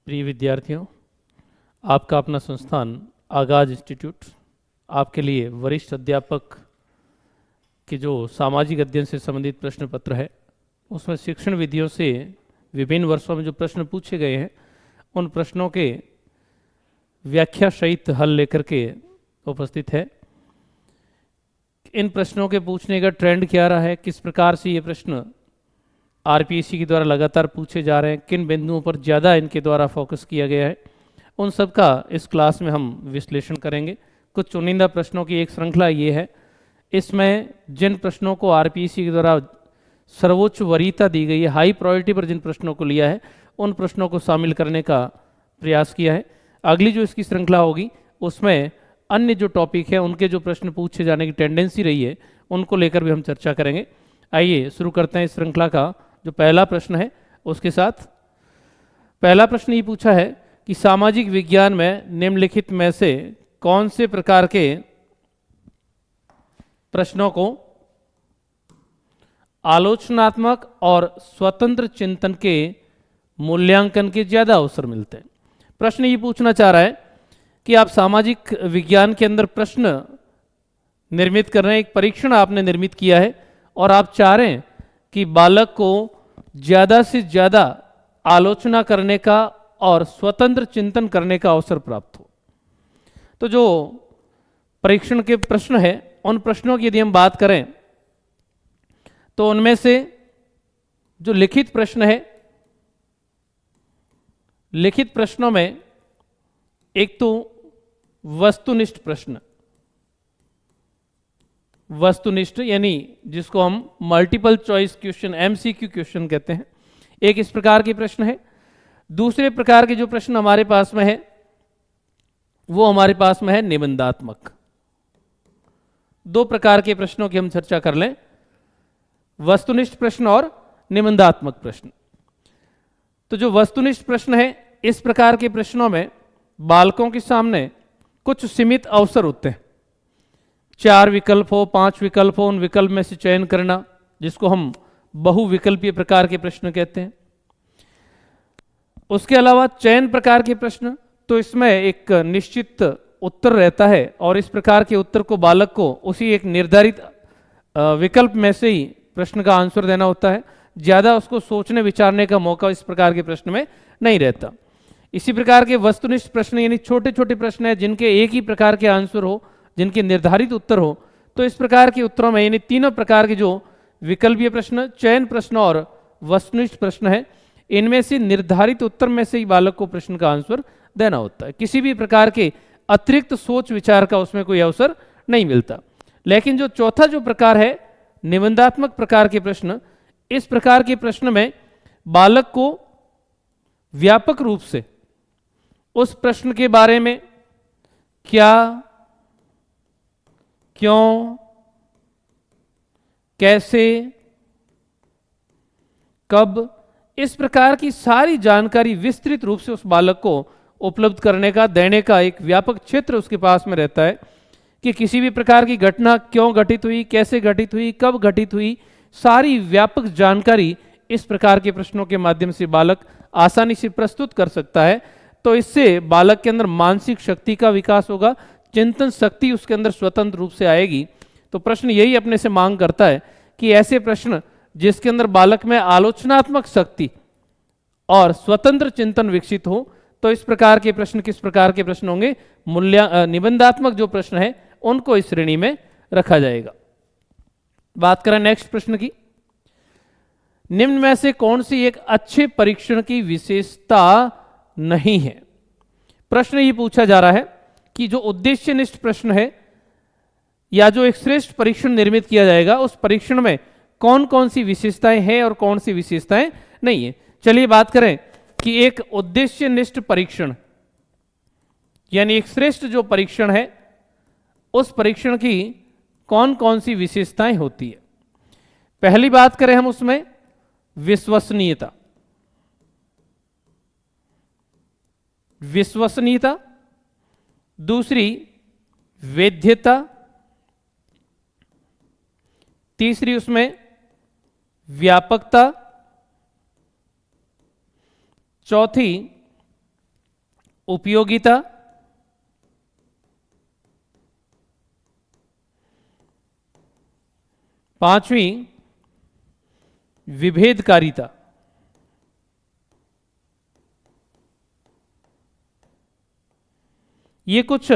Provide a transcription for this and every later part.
प्रिय विद्यार्थियों, आपका अपना संस्थान आगाज इंस्टीट्यूट आपके लिए वरिष्ठ अध्यापक के जो सामाजिक अध्ययन से संबंधित प्रश्न पत्र है उसमें शिक्षण विधियों से विभिन्न वर्षों में जो प्रश्न पूछे गए हैं उन प्रश्नों के व्याख्या सहित हल लेकर के उपस्थित है। इन प्रश्नों के पूछने का ट्रेंड क्या रहा है, किस प्रकार से ये प्रश्न आरपीएससी के द्वारा लगातार पूछे जा रहे हैं, किन बिंदुओं पर ज़्यादा इनके द्वारा फोकस किया गया है, उन सब का इस क्लास में हम विश्लेषण करेंगे। कुछ चुनिंदा प्रश्नों की एक श्रृंखला ये है। इसमें जिन प्रश्नों को आरपीएससी के द्वारा सर्वोच्च वरीयता दी गई है, हाई प्रायोरिटी पर जिन प्रश्नों को लिया है, उन प्रश्नों को शामिल करने का प्रयास किया है। अगली जो इसकी श्रृंखला होगी उसमें अन्य जो टॉपिक है उनके जो प्रश्न पूछे जाने की टेंडेंसी रही है उनको लेकर भी हम चर्चा करेंगे। आइए शुरू करते हैं इस श्रृंखला का जो पहला प्रश्न है उसके साथ। पहला प्रश्न ये पूछा है कि सामाजिक विज्ञान में निम्नलिखित में से कौन से प्रकार के प्रश्नों को आलोचनात्मक और स्वतंत्र चिंतन के मूल्यांकन के ज्यादा अवसर मिलते हैं। प्रश्न ये पूछना चाह रहा है कि आप सामाजिक विज्ञान के अंदर प्रश्न निर्मित कर रहे हैं, एक परीक्षण आपने निर्मित किया है और आप चाह रहे हैं कि बालक को ज़्यादा से ज़्यादा आलोचना करने का और स्वतंत्र चिंतन करने का अवसर प्राप्त हो। तो जो परीक्षण के प्रश्न है उन प्रश्नों की यदि हम बात करें तो उनमें से जो लिखित प्रश्न है, लिखित प्रश्नों में एक तो वस्तुनिष्ठ प्रश्न, वस्तुनिष्ठ यानी जिसको हम multiple choice question MCQ question कहते हैं, एक इस प्रकार के प्रश्न है। दूसरे प्रकार के जो प्रश्न हमारे पास में है वो हमारे पास में है निबंधात्मक। दो प्रकार के प्रश्नों की हम चर्चा कर लें, वस्तुनिष्ठ प्रश्न और निबंधात्मक प्रश्न। तो जो वस्तुनिष्ठ प्रश्न है इस प्रकार के प्रश्नों में बालकों के सामने कुछ सीमित अवसर होते हैं। 4 विकल्प हो, 5 विकल्प हो, उन विकल्प में से चयन करना, जिसको हम बहुविकल्पीय प्रकार के प्रश्न कहते हैं। उसके अलावा चयन प्रकार के प्रश्न, तो इसमें एक निश्चित उत्तर रहता है और इस प्रकार के उत्तर को बालक को उसी एक निर्धारित विकल्प में से ही प्रश्न का आंसर देना होता है। ज़्यादा उसको सोचने विचारने का मौका इस प्रकार के प्रश्न में नहीं रहता। इसी प्रकार के वस्तुनिष्ठ प्रश्न यानी छोटे छोटे प्रश्न हैं जिनके एक ही प्रकार के आंसर हो, जिनके निर्धारित उत्तर हो, तो इस प्रकार के उत्तरों में यानी तीनों प्रकार के जो विकल्पीय प्रश्न, चयन प्रश्न और वस्तुनिष्ठ प्रश्न है, इनमें से निर्धारित उत्तर में से ही बालक को प्रश्न का आंसर देना होता है। किसी भी प्रकार के अतिरिक्त सोच विचार का उसमें कोई अवसर नहीं मिलता। लेकिन जो चौथा जो प्रकार है निबंधात्मक प्रकार के प्रश्न, इस प्रकार के प्रश्न में बालक को व्यापक रूप से उस प्रश्न के बारे में क्या, क्यों, कैसे, कब, इस प्रकार की सारी जानकारी विस्तृत रूप से उस बालक को उपलब्ध करने का, देने का एक व्यापक क्षेत्र उसके पास में रहता है कि किसी भी प्रकार की घटना क्यों घटित हुई, कैसे घटित हुई, कब घटित हुई, सारी व्यापक जानकारी इस प्रकार के प्रश्नों के माध्यम से बालक आसानी से प्रस्तुत कर सकता है। तो इससे बालक के अंदर मानसिक शक्ति का विकास होगा, चिंतन शक्ति उसके अंदर स्वतंत्र रूप से आएगी। तो प्रश्न यही अपने से मांग करता है कि ऐसे प्रश्न जिसके अंदर बालक में आलोचनात्मक शक्ति और स्वतंत्र चिंतन विकसित हो, तो इस प्रकार के प्रश्न किस प्रकार के प्रश्न होंगे, निबंधात्मक जो प्रश्न है उनको इस श्रेणी में रखा जाएगा। बात करें नेक्स्ट प्रश्न की, निम्न में से कौन सी एक अच्छे परीक्षण की विशेषता नहीं है। प्रश्न ये पूछा जा रहा है कि जो उद्देश्यनिष्ठ प्रश्न है या जो एक श्रेष्ठ परीक्षण निर्मित किया जाएगा उस परीक्षण में कौन कौन सी विशेषताएं हैं और कौन सी विशेषताएं नहीं है। चलिए बात करें कि एक उद्देश्यनिष्ठ परीक्षण यानी एक श्रेष्ठ जो परीक्षण है उस परीक्षण की कौन कौन सी विशेषताएं होती है। पहली बात करें हम उसमें विश्वसनीयता, विश्वसनीयता, दूसरी वैधता, तीसरी उसमें व्यापकता, चौथी उपयोगिता, पांचवी विभेदकारिता। ये कुछ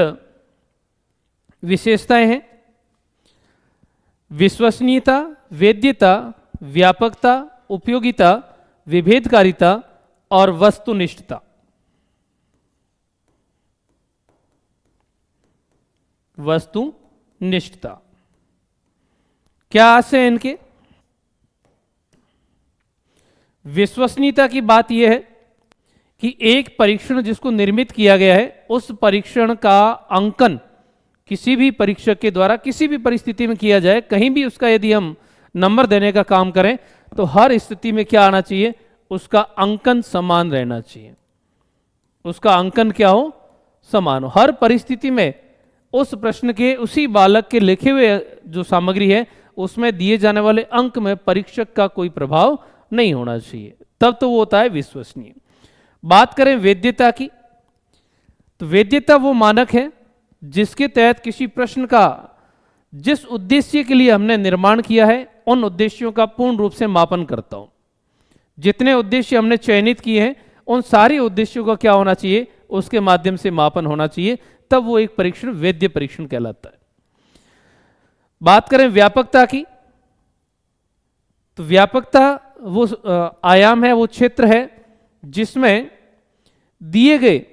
विशेषताएं हैं। विश्वसनीयता, वेद्यता, व्यापकता, उपयोगिता, विभेदकारिता और वस्तुनिष्ठता। वस्तुनिष्ठता क्या आशय है इनके? विश्वसनीयता की बात यह है कि एक परीक्षण जिसको निर्मित किया गया है, उस परीक्षण का अंकन किसी भी परीक्षक के द्वारा किसी भी परिस्थिति में किया जाए, कहीं भी उसका यदि हम नंबर देने का काम करें तो हर स्थिति में क्या आना चाहिए? उसका अंकन समान रहना चाहिए। उसका अंकन क्या हो? समान हो। हर परिस्थिति में उस प्रश्न के, उसी बालक के लिखे हुए जो सामग्री है उसमें दिए जाने वाले अंक में परीक्षक का कोई प्रभाव नहीं होना चाहिए, तब तो वो होता है विश्वसनीय। बात करें वेद्यता की, तो वेद्यता वो मानक है जिसके तहत किसी प्रश्न का जिस उद्देश्य के लिए हमने निर्माण किया है उन उद्देश्यों का पूर्ण रूप से मापन करता हूं। जितने उद्देश्य हमने चयनित किए हैं उन सारे उद्देश्यों का क्या होना चाहिए? उसके माध्यम से मापन होना चाहिए, तब वो एक परीक्षण वेद्य परीक्षण कहलाता है। बात करें व्यापकता की, तो व्यापकता वो आयाम है, वो क्षेत्र है जिसमें दिए गए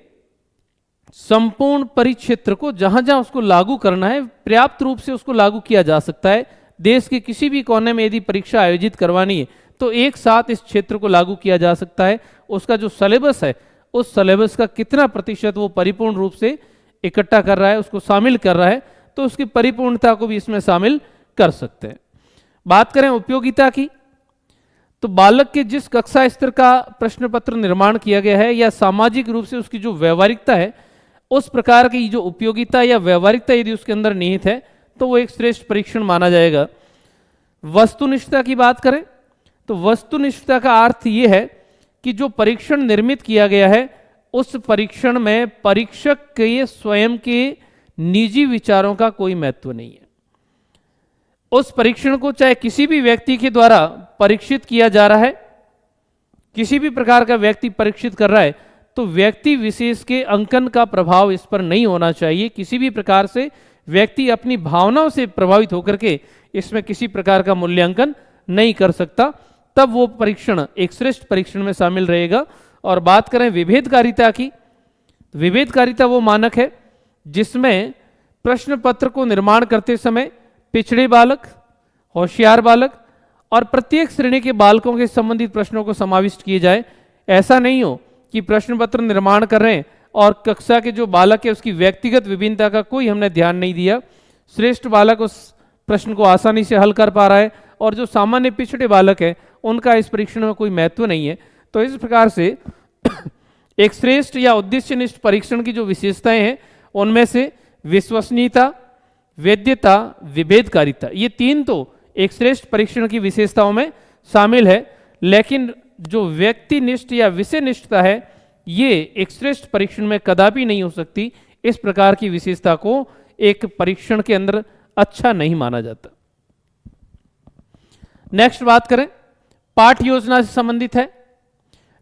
संपूर्ण परिक्षेत्र को जहां जहां उसको लागू करना है पर्याप्त रूप से उसको लागू किया जा सकता है। देश के किसी भी कोने में यदि परीक्षा आयोजित करवानी है तो एक साथ इस क्षेत्र को लागू किया जा सकता है। उसका जो सिलेबस है उस सिलेबस का कितना प्रतिशत वो परिपूर्ण रूप से इकट्ठा कर रहा है, उसको शामिल कर रहा है, तो उसकी परिपूर्णता को भी इसमें शामिल कर सकते हैं। बात करें उपयोगिता की, तो बालक के जिस कक्षा स्तर का प्रश्न पत्र निर्माण किया गया है या सामाजिक रूप से उसकी जो व्यवहारिकता है, उस प्रकार की जो उपयोगिता या व्यवहारिकता यदि उसके अंदर निहित है तो वो एक श्रेष्ठ परीक्षण माना जाएगा। वस्तुनिष्ठता की बात करें तो वस्तुनिष्ठता का अर्थ ये है कि जो परीक्षण निर्मित किया गया है उस परीक्षण में परीक्षक के स्वयं के निजी विचारों का कोई महत्व नहीं है। उस परीक्षण को चाहे किसी भी व्यक्ति के द्वारा परीक्षित किया जा रहा है, किसी भी प्रकार का व्यक्ति परीक्षित कर रहा है, तो व्यक्ति विशेष के अंकन का प्रभाव इस पर नहीं होना चाहिए। किसी भी प्रकार से व्यक्ति अपनी भावनाओं से प्रभावित होकर के इसमें किसी प्रकार का मूल्यांकन नहीं कर सकता, तब वो परीक्षण एक श्रेष्ठ परीक्षण में शामिल रहेगा। और बात करें विभेदकारिता की, विभेदकारिता वो मानक है जिसमें प्रश्न पत्र को निर्माण करते समय पिछड़े बालक, होशियार बालक और प्रत्येक श्रेणी के बालकों के संबंधित प्रश्नों को समाविष्ट किए जाए। ऐसा नहीं हो कि प्रश्न पत्र निर्माण कर रहे हैं और कक्षा के जो बालक है उसकी व्यक्तिगत विभिन्नता का कोई हमने ध्यान नहीं दिया। श्रेष्ठ बालक उस प्रश्न को आसानी से हल कर पा रहा है और जो सामान्य पिछड़े बालक है उनका इस परीक्षण में कोई महत्व नहीं है। तो इस प्रकार से एक श्रेष्ठ या उद्देश्यनिष्ठ परीक्षण की जो विशेषताएं हैं उनमें से विश्वसनीयता, वेद्यता, विभेदकारिता, ये तीन तो एक श्रेष्ठ परीक्षण की विशेषताओं में शामिल है। लेकिन जो व्यक्तिनिष्ठ या विषयनिष्ठता है ये एक श्रेष्ठ परीक्षण में कदापि नहीं हो सकती। इस प्रकार की विशेषता को एक परीक्षण के अंदर अच्छा नहीं माना जाता। नेक्स्ट बात करें, पाठ योजना से संबंधित है।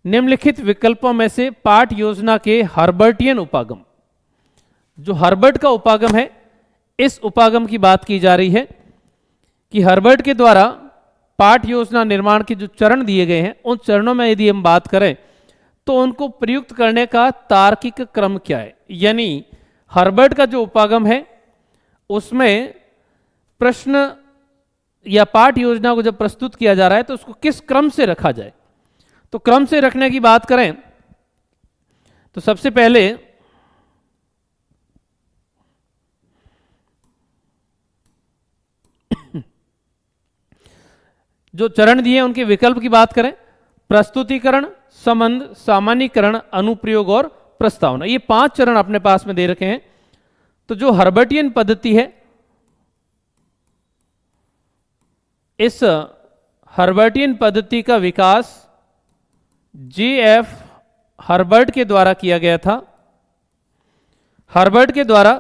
निम्नलिखित विकल्पों में से पाठ योजना के हर्बर्टियन उपागम, जो हर्बर्ट का उपागम है, इस उपागम की बात की जा रही है कि हर्बर्ट के द्वारा पाठ योजना निर्माण के जो चरण दिए गए हैं उन चरणों में यदि हम बात करें तो उनको प्रयुक्त करने का तार्किक क्रम क्या है। यानी हर्बर्ट का जो उपागम है उसमें प्रश्न या पाठ योजना को जब प्रस्तुत किया जा रहा है तो उसको किस क्रम से रखा जाए। तो क्रम से रखने की बात करें तो सबसे पहले जो चरण दिए उनके विकल्प की बात करें, प्रस्तुतिकरण, संबंध, सामान्यीकरण, अनुप्रयोग और प्रस्तावना, ये 5 चरण अपने पास में दे रखे हैं। तो जो हर्बर्टियन पद्धति है, इस हर्बर्टियन पद्धति का विकास J.F. हर्बर्ट के द्वारा किया गया था हर्बर्ट के द्वारा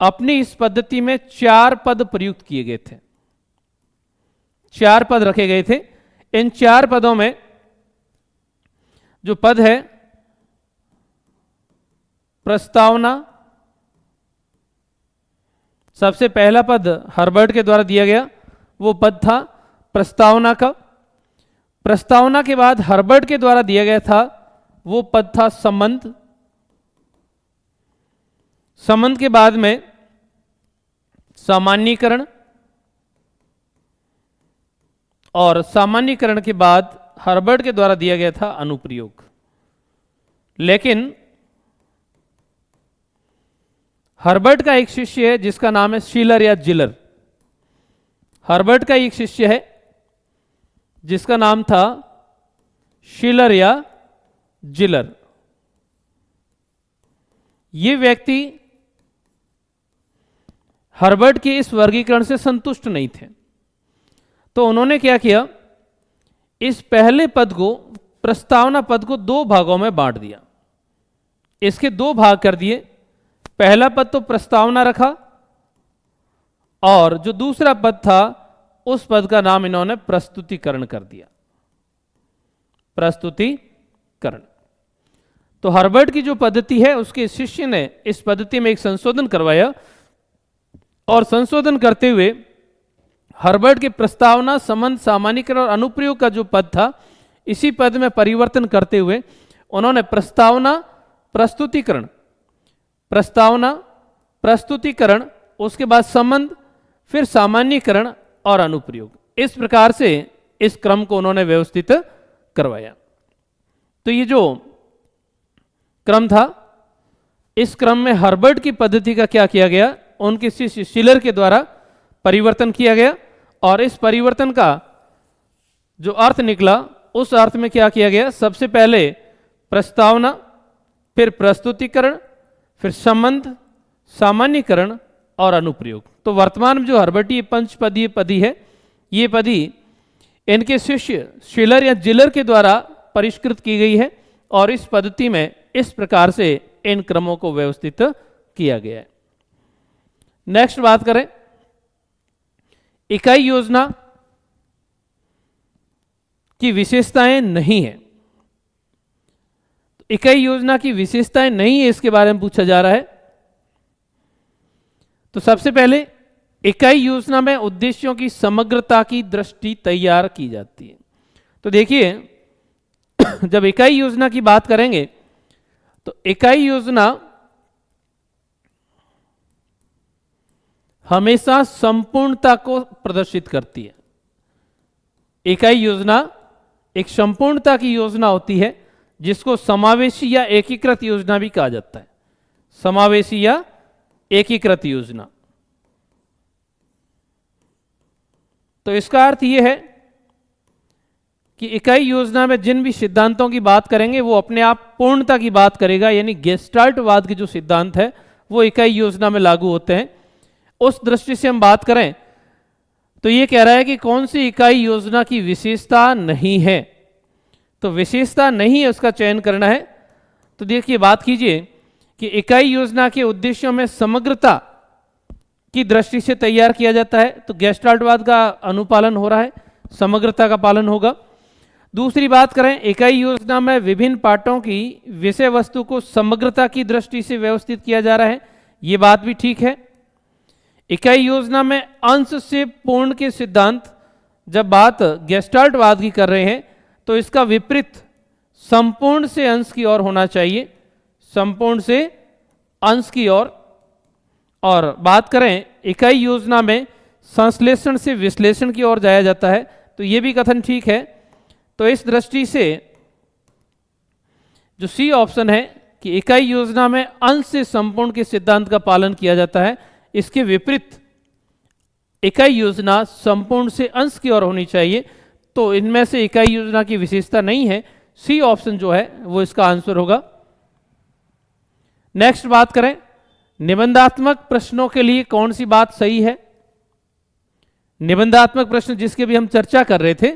अपनी इस पद्धति में 4 पद प्रयुक्त किए गए थे। 4 पद रखे गए थे। इन 4 पदों में जो पद है प्रस्तावना, सबसे पहला पद हर्बर्ट के द्वारा दिया गया वो पद था प्रस्तावना का। प्रस्तावना के बाद हर्बर्ट के द्वारा दिया गया था वो पद था संबंध। संबंध के बाद में सामान्यीकरण, और सामान्यीकरण के बाद हर्बर्ट के द्वारा दिया गया था अनुप्रयोग। लेकिन हर्बर्ट का एक शिष्य है जिसका नाम है शीलर या जिलर। हर्बर्ट का एक शिष्य है जिसका नाम था शीलर या जिलर। ये व्यक्ति हर्बर्ट के इस वर्गीकरण से संतुष्ट नहीं थे, तो उन्होंने क्या किया, इस पहले पद को, प्रस्तावना पद को 2 भागों में बांट दिया। इसके 2 भाग कर दिए। पहला पद तो प्रस्तावना रखा, और जो दूसरा पद था उस पद का नाम इन्होंने प्रस्तुतिकरण कर दिया। प्रस्तुतिकरण। तो हर्बर्ट की जो पद्धति है उसके शिष्य ने इस पद्धति में एक संशोधन करवाया, और संशोधन करते हुए हर्बर्ट के प्रस्तावना, संबंध, सामान्यीकरण और अनुप्रयोग का जो पद था, इसी पद में परिवर्तन करते हुए उन्होंने प्रस्तावना, प्रस्तुतिकरण, प्रस्तावना, प्रस्तुतिकरण, उसके बाद संबंध, फिर सामान्यीकरण और अनुप्रयोग, इस प्रकार से इस क्रम को उन्होंने व्यवस्थित करवाया। तो ये जो क्रम था, इस क्रम में हर्बर्ट की पद्धति का क्या किया गया, उनके शिष्य शीलर के द्वारा परिवर्तन किया गया, और इस परिवर्तन का जो अर्थ निकला उस अर्थ में क्या किया गया, सबसे पहले प्रस्तावना, फिर प्रस्तुतिकरण, फिर संबंध, सामान्यीकरण और अनुप्रयोग। तो वर्तमान में जो हर्बर्टीय पंचपदीय पदी है, ये पदी इनके शिष्य शीलर या जिलर के द्वारा परिष्कृत की गई है, और इस पद्धति में इस प्रकार से इन क्रमों को व्यवस्थित किया गया है। नेक्स्ट बात करें, इकाई योजना की विशेषताएं नहीं है। इकाई योजना की विशेषताएं नहीं है, इसके बारे में पूछा जा रहा है। तो सबसे पहले, इकाई योजना में उद्देश्यों की समग्रता की दृष्टि तैयार की जाती है। तो देखिए, जब इकाई योजना की बात करेंगे तो इकाई योजना हमेशा संपूर्णता को प्रदर्शित करती है। इकाई योजना एक संपूर्णता की योजना होती है, जिसको समावेशी या एकीकृत योजना भी कहा जाता है। समावेशी या एकीकृत योजना। तो इसका अर्थ यह है कि इकाई योजना में जिन भी सिद्धांतों की बात करेंगे वो अपने आप पूर्णता की बात करेगा, यानी गेस्टाल्टवाद के जो सिद्धांत है वो इकाई योजना में लागू होते हैं। उस दृष्टि से हम बात करें तो ये कह रहा है कि कौन सी इकाई योजना की विशेषता नहीं है। तो विशेषता नहीं है, उसका चयन करना है। तो देखिए, बात कीजिए कि इकाई योजना के उद्देश्यों में समग्रता की दृष्टि से तैयार किया जाता है, तो गेस्टाल्टवाद का अनुपालन हो रहा है, समग्रता का पालन होगा। दूसरी बात करें, इकाई योजना में विभिन्न पाठों की विषय वस्तु को समग्रता की दृष्टि से व्यवस्थित किया जा रहा है, ये बात भी ठीक है। इकाई योजना में अंश से पूर्ण के सिद्धांत, जब बात गेस्टाल्टवाद की कर रहे हैं तो इसका विपरीत संपूर्ण से अंश की ओर होना चाहिए, संपूर्ण से अंश की ओर। और बात करें इकाई योजना में संश्लेषण से विश्लेषण की ओर जाया जाता है, तो ये भी कथन ठीक है। तो इस दृष्टि से जो सी ऑप्शन है कि इकाई योजना में अंश से संपूर्ण के सिद्धांत का पालन किया जाता है, इसके विपरीत इकाई योजना संपूर्ण से अंश की ओर होनी चाहिए, तो इनमें से इकाई योजना की विशेषता नहीं है। सी ऑप्शन जो है वो इसका आंसर होगा। नेक्स्ट बात करें, निबंधात्मक प्रश्नों के लिए कौन सी बात सही है। निबंधात्मक प्रश्न जिसके भी हम चर्चा कर रहे थे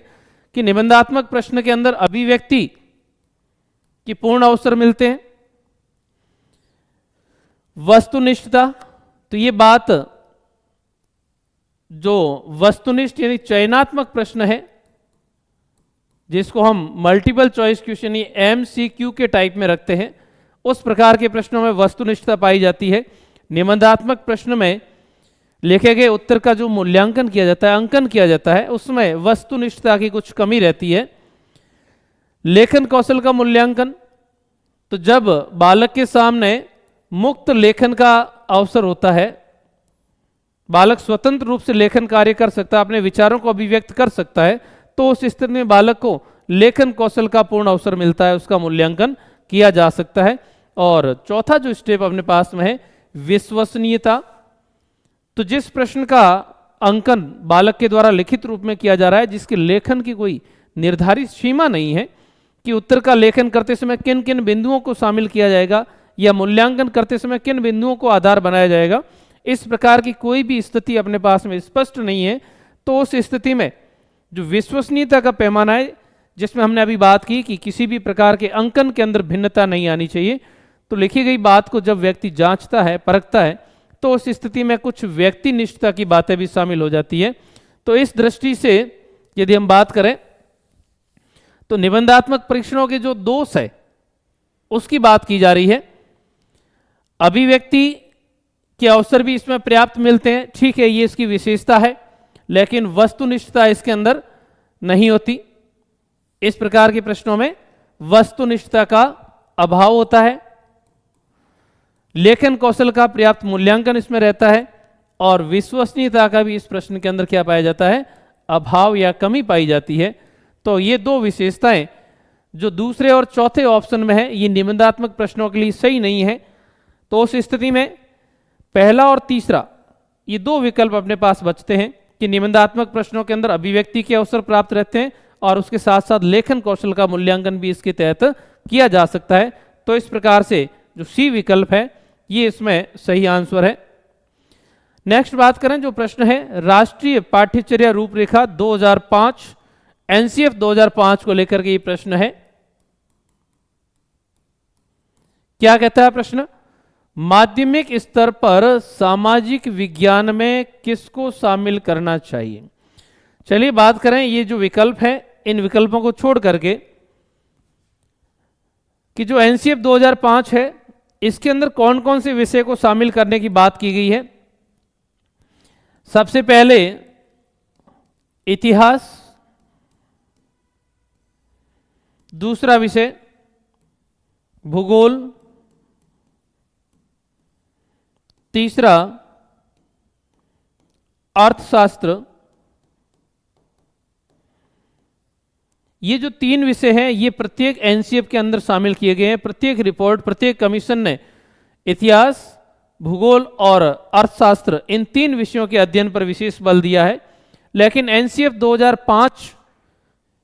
कि निबंधात्मक प्रश्न के अंदर अभिव्यक्ति की पूर्ण अवसर मिलते हैं, वस्तुनिष्ठता, तो ये बात जो वस्तुनिष्ठ यानी चयनात्मक प्रश्न है, जिसको हम मल्टीपल चॉइस क्वेश्चन MCQ के टाइप में रखते हैं, उस प्रकार के प्रश्नों में वस्तुनिष्ठता पाई जाती है। निबंधात्मक प्रश्न में लिखे गए उत्तर का जो मूल्यांकन किया जाता है, अंकन किया जाता है, उसमें वस्तुनिष्ठता की कुछ कमी रहती है। लेखन कौशल का मूल्यांकन, तो जब बालक के सामने मुक्त लेखन का अवसर होता है, बालक स्वतंत्र रूप से लेखन कार्य कर सकता है, अपने विचारों को अभिव्यक्त कर सकता है, तो उस स्थिति में बालक को लेखन कौशल का पूर्ण अवसर मिलता है, उसका मूल्यांकन किया जा सकता है। और चौथा जो स्टेप अपने पास में है, विश्वसनीयता, तो जिस प्रश्न का अंकन बालक के द्वारा लिखित रूप में किया जा रहा है, जिसके लेखन की कोई निर्धारित सीमा नहीं है कि उत्तर का लेखन करते समय किन किन बिंदुओं को शामिल किया जाएगा या मूल्यांकन करते समय किन बिंदुओं को आधार बनाया जाएगा, इस प्रकार की कोई भी स्थिति अपने पास में स्पष्ट नहीं है, तो उस स्थिति में जो विश्वसनीयता का पैमाना है, जिसमें हमने अभी बात की कि किसी भी प्रकार के अंकन के अंदर भिन्नता नहीं आनी चाहिए, तो लिखी गई बात को जब व्यक्ति जांचता है, परखता है, तो उस स्थिति में कुछ व्यक्तिनिष्ठता की बातें भी शामिल हो जाती है। तो इस दृष्टि से यदि हम बात करें तो निबंधात्मक परीक्षणों के जो दोष है उसकी बात की जा रही है। अभिव्यक्ति के अवसर भी इसमें पर्याप्त मिलते हैं, ठीक है, ये इसकी विशेषता है, लेकिन वस्तुनिष्ठता इसके अंदर नहीं होती। इस प्रकार के प्रश्नों में वस्तुनिष्ठता का अभाव होता है। लेखन कौशल का पर्याप्त मूल्यांकन इसमें रहता है, और विश्वसनीयता का भी इस प्रश्न के अंदर क्या पाया जाता है, अभाव या कमी पाई जाती है। तो ये दो विशेषताएं जो दूसरे और चौथे ऑप्शन में है, ये निबंधात्मक प्रश्नों के लिए सही नहीं है। तो उस स्थिति में पहला और तीसरा ये दो विकल्प अपने पास बचते हैं कि निबंधात्मक प्रश्नों के अंदर अभिव्यक्ति के अवसर प्राप्त रहते हैं और उसके साथ साथ लेखन कौशल का मूल्यांकन भी इसके तहत किया जा सकता है। तो इस प्रकार से जो सी विकल्प है ये इसमें सही आंसर है। नेक्स्ट बात करें जो प्रश्न है राष्ट्रीय पाठ्यचर्या रूपरेखा 2005 एनसीएफ 2005 को लेकर के ये प्रश्न है। क्या कहता है प्रश्न, माध्यमिक स्तर पर सामाजिक विज्ञान में किसको शामिल करना चाहिए। चलिए बात करें ये जो विकल्प है, इन विकल्पों को छोड़ करके कि जो एनसीएफ 2005 है इसके अंदर कौन कौन से विषय को शामिल करने की बात की गई है। सबसे पहले इतिहास, दूसरा विषय भूगोल, तीसरा अर्थशास्त्र। ये जो तीन विषय हैं ये प्रत्येक एनसीएफ के अंदर शामिल किए गए हैं। प्रत्येक रिपोर्ट, प्रत्येक कमीशन ने इतिहास, भूगोल और अर्थशास्त्र इन तीन विषयों के अध्ययन पर विशेष बल दिया है। लेकिन एनसीएफ 2005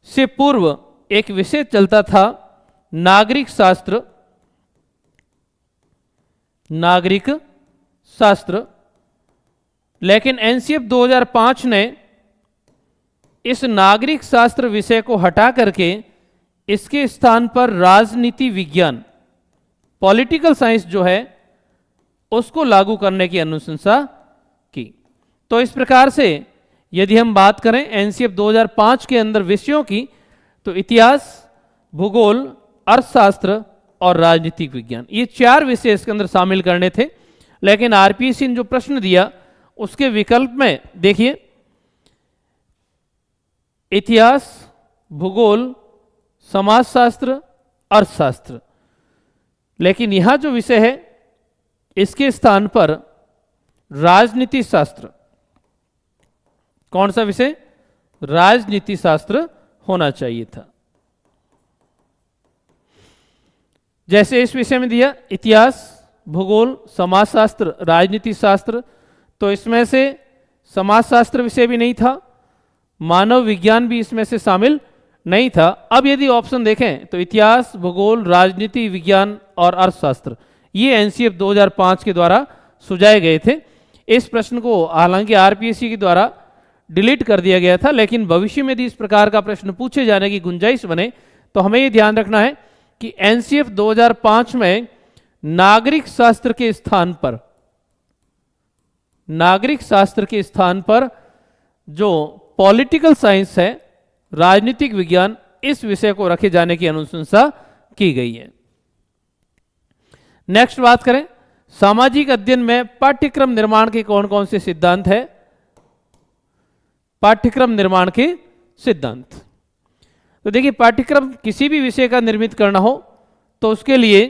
से पूर्व एक विषय चलता था नागरिक शास्त्र, नागरिक शास्त्र। लेकिन एनसीएफ 2005 ने इस नागरिक शास्त्र विषय को हटा करके इसके स्थान पर राजनीति विज्ञान, पॉलिटिकल साइंस जो है उसको लागू करने की अनुशंसा की। तो इस प्रकार से यदि हम बात करें एनसीएफ 2005 के अंदर विषयों की, तो इतिहास, भूगोल, अर्थशास्त्र और राजनीतिक विज्ञान, ये चार विषय इसके अंदर शामिल करने थे। लेकिन आरपीएससी ने जो प्रश्न दिया उसके विकल्प में देखिए इतिहास, भूगोल, समाजशास्त्र, अर्थशास्त्र, लेकिन यहां जो विषय है इसके स्थान पर राजनीति शास्त्र, कौन सा विषय, राजनीति शास्त्र होना चाहिए था। जैसे इस विषय में दिया इतिहास, भूगोल, समाजशास्त्र, राजनीति शास्त्र, तो इसमें से समाजशास्त्र विषय भी नहीं था, मानव विज्ञान भी इसमें से शामिल नहीं था। अब यदि ऑप्शन देखें तो इतिहास, भूगोल, राजनीति विज्ञान और अर्थशास्त्र ये एनसीएफ 2005 के द्वारा सुझाए गए थे। इस प्रश्न को हालांकि आरपीएससी के द्वारा डिलीट कर दिया गया था, लेकिन भविष्य में यदि इस प्रकार का प्रश्न पूछे जाने की गुंजाइश बने तो हमें ये ध्यान रखना है कि एनसीएफ 2005 में नागरिक शास्त्र के स्थान पर, नागरिक शास्त्र के स्थान पर जो पॉलिटिकल साइंस है, राजनीतिक विज्ञान, इस विषय को रखे जाने की अनुशंसा की गई है। नेक्स्ट बात करें, सामाजिक अध्ययन में पाठ्यक्रम निर्माण के कौन कौन से सिद्धांत है? पाठ्यक्रम निर्माण के सिद्धांत। तो देखिए, पाठ्यक्रम किसी भी विषय का निर्मित करना हो तो उसके लिए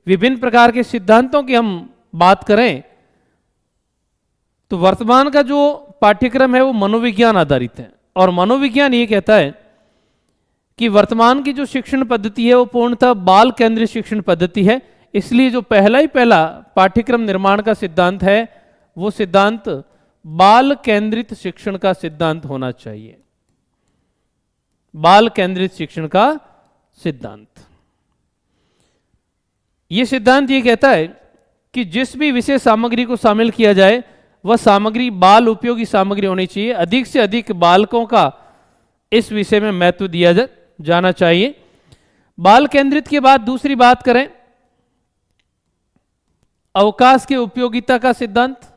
विभिन्न प्रकार के सिद्धांतों की हम बात करें तो वर्तमान का जो पाठ्यक्रम है वो मनोविज्ञान आधारित है, और मनोविज्ञान ये कहता है कि वर्तमान की जो शिक्षण पद्धति है वो पूर्णतः बाल केंद्रित शिक्षण पद्धति है। इसलिए जो पहला पाठ्यक्रम निर्माण का सिद्धांत है वो सिद्धांत बाल केंद्रित शिक्षण का सिद्धांत होना चाहिए। बाल केंद्रित शिक्षण का सिद्धांत, यह सिद्धांत ये कहता है कि जिस भी विषय सामग्री को शामिल किया जाए वह सामग्री बाल उपयोगी सामग्री होनी चाहिए। अधिक से अधिक बालकों का इस विषय में महत्व दिया जाना चाहिए। बाल केंद्रित के बाद दूसरी बात करें, अवकाश के उपयोगिता का सिद्धांत।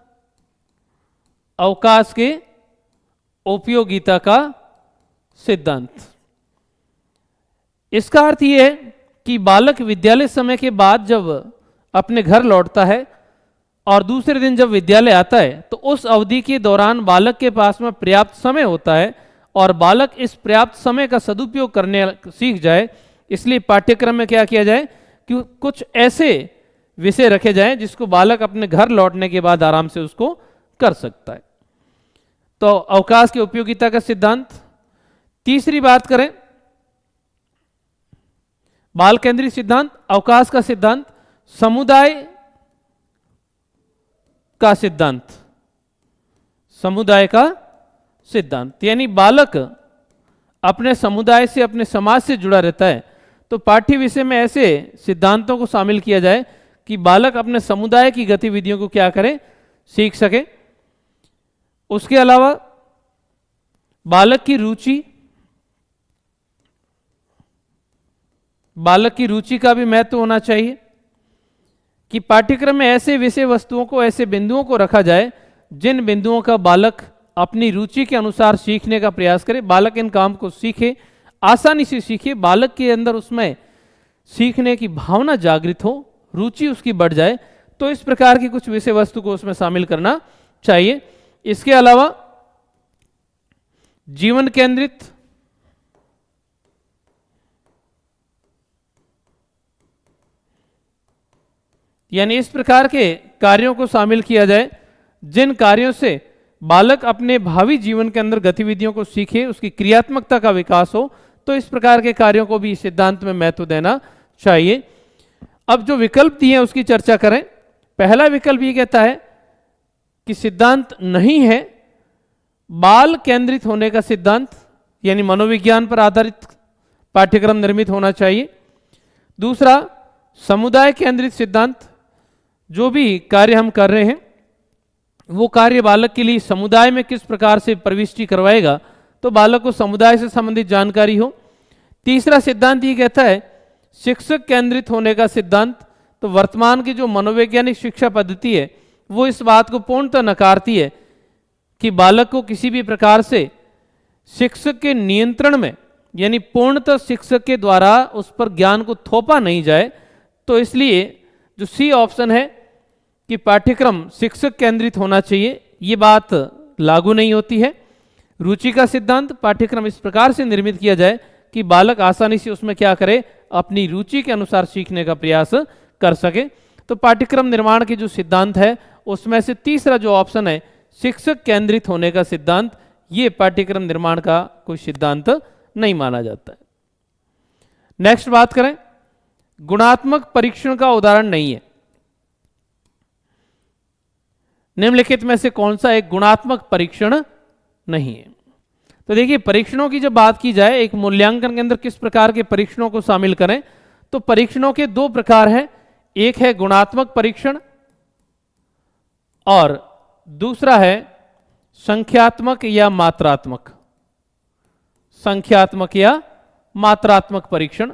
अवकाश के उपयोगिता का सिद्धांत, इसका अर्थ यह है कि बालक विद्यालय समय के बाद जब अपने घर लौटता है और दूसरे दिन जब विद्यालय आता है तो उस अवधि के दौरान बालक के पास में पर्याप्त समय होता है और बालक इस पर्याप्त समय का सदुपयोग करने सीख जाए। इसलिए पाठ्यक्रम में क्या किया जाए कि कुछ ऐसे विषय रखे जाएं जिसको बालक अपने घर लौटने के बाद आराम से उसको कर सकता है। तो अवकाश की उपयोगिता का सिद्धांत। तीसरी बात करें, बाल केंद्रित सिद्धांत, अवकाश का सिद्धांत, समुदाय का सिद्धांत। समुदाय का सिद्धांत यानी बालक अपने समुदाय से, अपने समाज से जुड़ा रहता है। तो पाठ्य विषय में ऐसे सिद्धांतों को शामिल किया जाए कि बालक अपने समुदाय की गतिविधियों को क्या करे, सीख सके। उसके अलावा बालक की रुचि, बालक की रुचि का भी महत्व होना चाहिए कि पाठ्यक्रम में ऐसे विषय वस्तुओं को, ऐसे बिंदुओं को रखा जाए जिन बिंदुओं का बालक अपनी रुचि के अनुसार सीखने का प्रयास करे। बालक इन काम को सीखे, आसानी से सीखे, बालक के अंदर उसमें सीखने की भावना जागृत हो, रुचि उसकी बढ़ जाए। तो इस प्रकार की कुछ विषय वस्तु को उसमें शामिल करना चाहिए। इसके अलावा जीवन केंद्रित, यानी इस प्रकार के कार्यों को शामिल किया जाए जिन कार्यों से बालक अपने भावी जीवन के अंदर गतिविधियों को सीखे, उसकी क्रियात्मकता का विकास हो। तो इस प्रकार के कार्यों को भी सिद्धांत में महत्व देना चाहिए। अब जो विकल्प दिए हैं उसकी चर्चा करें। पहला विकल्प ये कहता है कि सिद्धांत नहीं है बाल केंद्रित होने का सिद्धांत, यानी मनोविज्ञान पर आधारित पाठ्यक्रम निर्मित होना चाहिए। दूसरा, समुदाय केंद्रित सिद्धांत, जो भी कार्य हम कर रहे हैं वो कार्य बालक के लिए समुदाय में किस प्रकार से प्रविष्टि करवाएगा, तो बालक को समुदाय से संबंधित जानकारी हो। तीसरा सिद्धांत ये कहता है शिक्षक केंद्रित होने का सिद्धांत। तो वर्तमान की जो मनोवैज्ञानिक शिक्षा पद्धति है वो इस बात को पूर्णतः नकारती है कि बालक को किसी भी प्रकार से शिक्षक के नियंत्रण में, यानी पूर्णतः शिक्षक के द्वारा उस पर ज्ञान को थोपा नहीं जाए। तो इसलिए जो सी ऑप्शन है कि पाठ्यक्रम शिक्षक केंद्रित होना चाहिए, ये बात लागू नहीं होती है। रुचि का सिद्धांत, पाठ्यक्रम इस प्रकार से निर्मित किया जाए कि बालक आसानी से उसमें क्या करे, अपनी रुचि के अनुसार सीखने का प्रयास कर सके। तो पाठ्यक्रम निर्माण के जो सिद्धांत है उसमें से तीसरा जो ऑप्शन है शिक्षक केंद्रित होने का सिद्धांत, ये पाठ्यक्रम निर्माण का कोई सिद्धांत नहीं माना जाता है। नेक्स्ट बात करें, गुणात्मक परीक्षण का उदाहरण नहीं है। निम्नलिखित में से कौन सा एक गुणात्मक परीक्षण नहीं है? तो देखिए, परीक्षणों की जब बात की जाए, एक मूल्यांकन के अंदर किस प्रकार के परीक्षणों को शामिल करें, तो परीक्षणों के दो प्रकार हैं। एक है गुणात्मक परीक्षण और दूसरा है संख्यात्मक या मात्रात्मक। संख्यात्मक या मात्रात्मक परीक्षण।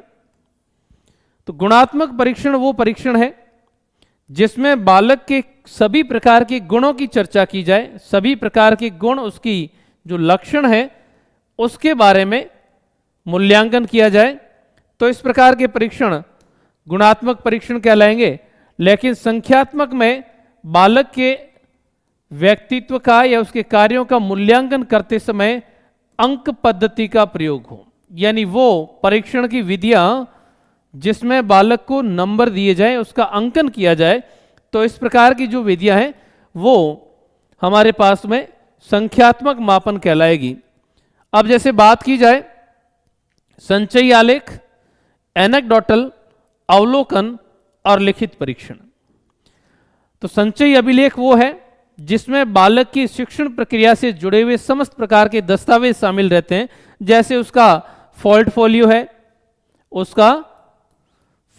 तो गुणात्मक परीक्षण वो परीक्षण है जिसमें बालक के सभी प्रकार के गुणों की चर्चा की जाए, सभी प्रकार के गुण, उसकी जो लक्षण है उसके बारे में मूल्यांकन किया जाए। तो इस प्रकार के परीक्षण गुणात्मक परीक्षण कहलाएंगे। लेकिन संख्यात्मक में बालक के व्यक्तित्व का या उसके कार्यों का मूल्यांकन करते समय अंक पद्धति का प्रयोग हो, यानी वो परीक्षण की विधियां जिसमें बालक को नंबर दिए जाए, उसका अंकन किया जाए। तो इस प्रकार की जो विधियां हैं वो हमारे पास में संख्यात्मक मापन कहलाएगी। अब जैसे बात की जाए संचयी आलेख, एनेक्डोटल, अवलोकन और लिखित परीक्षण। तो संचयी अभिलेख वो है जिसमें बालक की शिक्षण प्रक्रिया से जुड़े हुए समस्त प्रकार के दस्तावेज शामिल रहते हैं, जैसे उसका पोर्टफोलियो है, उसका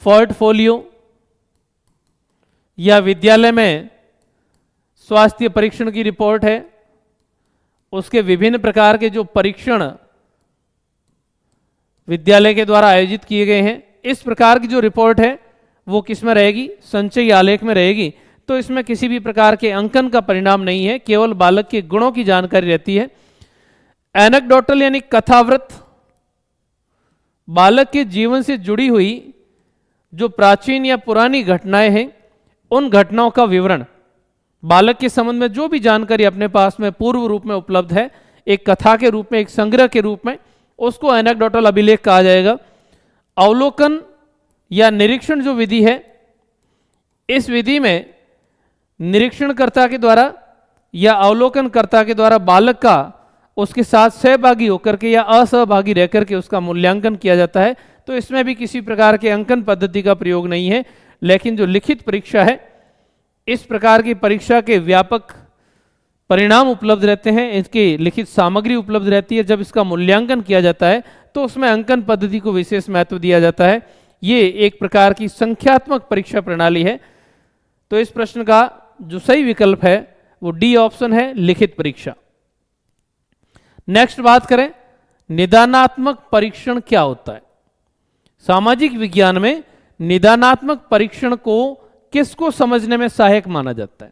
पोर्टफोलियो, या विद्यालय में स्वास्थ्य परीक्षण की रिपोर्ट है, उसके विभिन्न प्रकार के जो परीक्षण विद्यालय के द्वारा आयोजित किए गए हैं, इस प्रकार की जो रिपोर्ट है वो किस में रहेगी? संचयी आलेख में रहेगी। तो इसमें किसी भी प्रकार के अंकन का परिणाम नहीं है, केवल बालक के गुणों की जानकारी रहती है। एनेक्डोटल यानी कथावृत, बालक के जीवन से जुड़ी हुई जो प्राचीन या पुरानी घटनाएं हैं उन घटनाओं का विवरण, बालक के संबंध में जो भी जानकारी अपने पास में पूर्व रूप में उपलब्ध है, एक कथा के रूप में, एक संग्रह के रूप में, उसको एनेक्डोटल अभिलेख कहा जाएगा। अवलोकन या निरीक्षण जो विधि है, इस विधि में निरीक्षणकर्ता के द्वारा या अवलोकनकर्ता के द्वारा बालक का उसके साथ सहभागी होकर के या असहभागी रह करके उसका मूल्यांकन किया जाता है। तो इसमें भी किसी प्रकार के अंकन पद्धति का प्रयोग नहीं है। लेकिन जो लिखित परीक्षा है, इस प्रकार की परीक्षा के व्यापक परिणाम उपलब्ध रहते हैं, इसकी लिखित सामग्री उपलब्ध रहती है। जब इसका मूल्यांकन किया जाता है तो उसमें अंकन पद्धति को विशेष महत्व दिया जाता है। ये एक प्रकार की संख्यात्मक परीक्षा प्रणाली है। तो इस प्रश्न का जो सही विकल्प है वो डी ऑप्शन है, लिखित परीक्षा। नेक्स्ट बात करें, निदानात्मक परीक्षण क्या होता है? सामाजिक विज्ञान में निदानात्मक परीक्षण को किसको समझने में सहायक माना जाता है?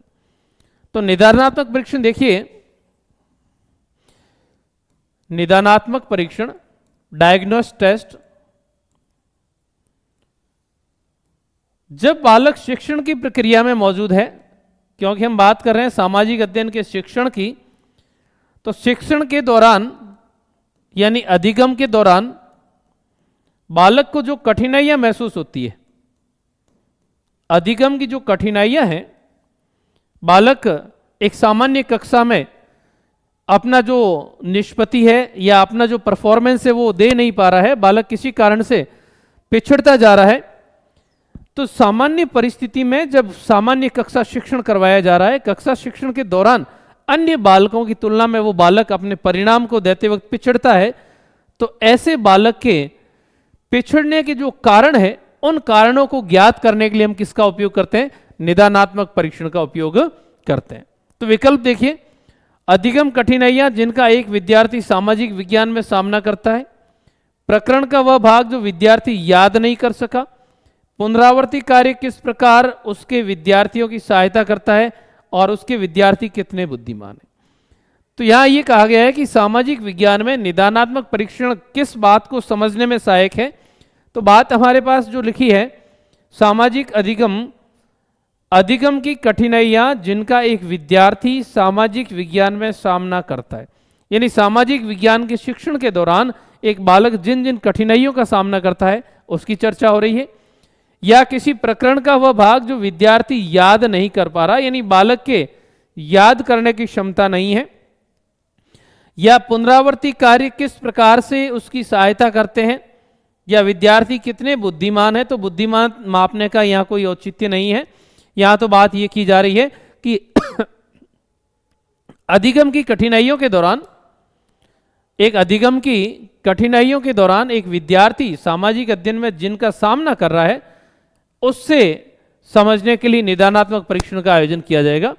तो निदानात्मक परीक्षण देखिए, निदानात्मक परीक्षण, डायग्नोस्ट टेस्ट, जब बालक शिक्षण की प्रक्रिया में मौजूद है, क्योंकि हम बात कर रहे हैं सामाजिक अध्ययन के शिक्षण की, तो शिक्षण के दौरान यानी अधिगम के दौरान बालक को जो कठिनाइयां महसूस होती है, अधिगम की जो कठिनाइयां हैं, बालक एक सामान्य कक्षा में अपना जो निष्पत्ति है या अपना जो परफॉर्मेंस है वो दे नहीं पा रहा है, बालक किसी कारण से पिछड़ता जा रहा है। तो सामान्य परिस्थिति में जब सामान्य कक्षा शिक्षण करवाया जा रहा है, कक्षा शिक्षण के दौरान अन्य बालकों की तुलना में वो बालक अपने परिणाम को देते वक्त पिछड़ता है। तो ऐसे बालक के पिछड़ने के जो कारण है, उन कारणों को ज्ञात करने के लिए हम किसका उपयोग करते हैं? निदानात्मक परीक्षण का उपयोग करते हैं। तो विकल्प देखिए, अधिगम कठिनाइयां जिनका एक विद्यार्थी सामाजिक विज्ञान में सामना करता है, प्रकरण का वह भाग जो विद्यार्थी याद नहीं कर सका, पुनरावर्ती कार्य किस प्रकार उसके विद्यार्थियों की सहायता करता है, और उसके विद्यार्थी कितने बुद्धिमान हैं। तो यहां यह कहा गया है कि सामाजिक विज्ञान में निदानात्मक परीक्षण किस बात को समझने में सहायक है। तो बात हमारे पास जो लिखी है, सामाजिक अधिगम, अधिगम की कठिनाइयां जिनका एक विद्यार्थी सामाजिक विज्ञान में सामना करता है, यानी सामाजिक विज्ञान के शिक्षण के दौरान एक बालक जिन जिन कठिनाइयों का सामना करता है उसकी चर्चा हो रही है। या किसी प्रकरण का वह भाग जो विद्यार्थी याद नहीं कर पा रहा, यानी बालक के याद करने की क्षमता नहीं है। या पुनरावर्ती कार्य किस प्रकार से उसकी सहायता करते हैं, या विद्यार्थी कितने बुद्धिमान है। तो बुद्धिमान मापने का यहाँ कोई औचित्य नहीं है। यहाँ तो बात ये की जा रही है कि अधिगम की कठिनाइयों के दौरान, एक अधिगम की कठिनाइयों के दौरान एक विद्यार्थी सामाजिक अध्ययन में जिनका सामना कर रहा है, उससे समझने के लिए निदानात्मक परीक्षण का आयोजन किया जाएगा।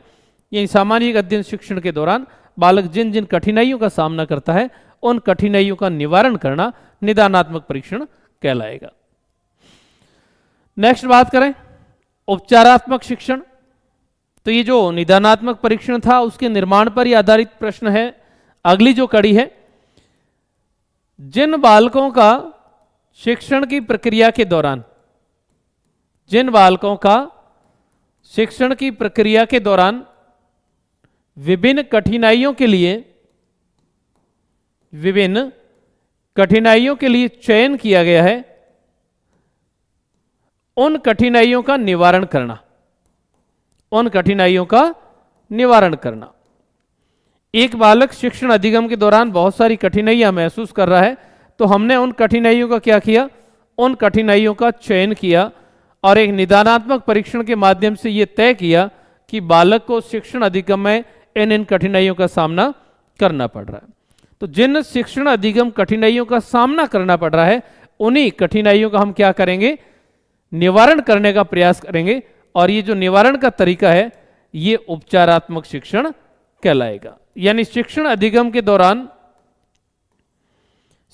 यानी सामाजिक अध्ययन शिक्षण के दौरान बालक जिन जिन कठिनाइयों का सामना करता है, उन कठिनाइयों का निवारण करना निदानात्मक परीक्षण कहलाएगा। नेक्स्ट बात करें, उपचारात्मक शिक्षण, तो ये जो निदानात्मक परीक्षण था उसके निर्माण पर ही आधारित प्रश्न है। अगली जो कड़ी है, जिन बालकों का शिक्षण की प्रक्रिया के दौरान, जिन बालकों का शिक्षण की प्रक्रिया के दौरान विभिन्न कठिनाइयों के लिए चयन किया गया है, उन कठिनाइयों का निवारण करना, उन कठिनाइयों का निवारण करना। एक बालक शिक्षण अधिगम के दौरान बहुत सारी कठिनाइयां महसूस कर रहा है, तो हमने उन कठिनाइयों का क्या किया, उन कठिनाइयों का चयन किया और एक निदानात्मक परीक्षण के माध्यम से यह तय किया कि बालक को शिक्षण अधिगम में इन कठिनाइयों का सामना करना पड़ रहा है। तो जिन शिक्षण अधिगम कठिनाइयों का सामना करना पड़ रहा है, उन्हीं कठिनाइयों का हम क्या करेंगे, निवारण करने का प्रयास करेंगे। और ये जो निवारण का तरीका है, ये उपचारात्मक शिक्षण कहलाएगा। यानी शिक्षण अधिगम के दौरान,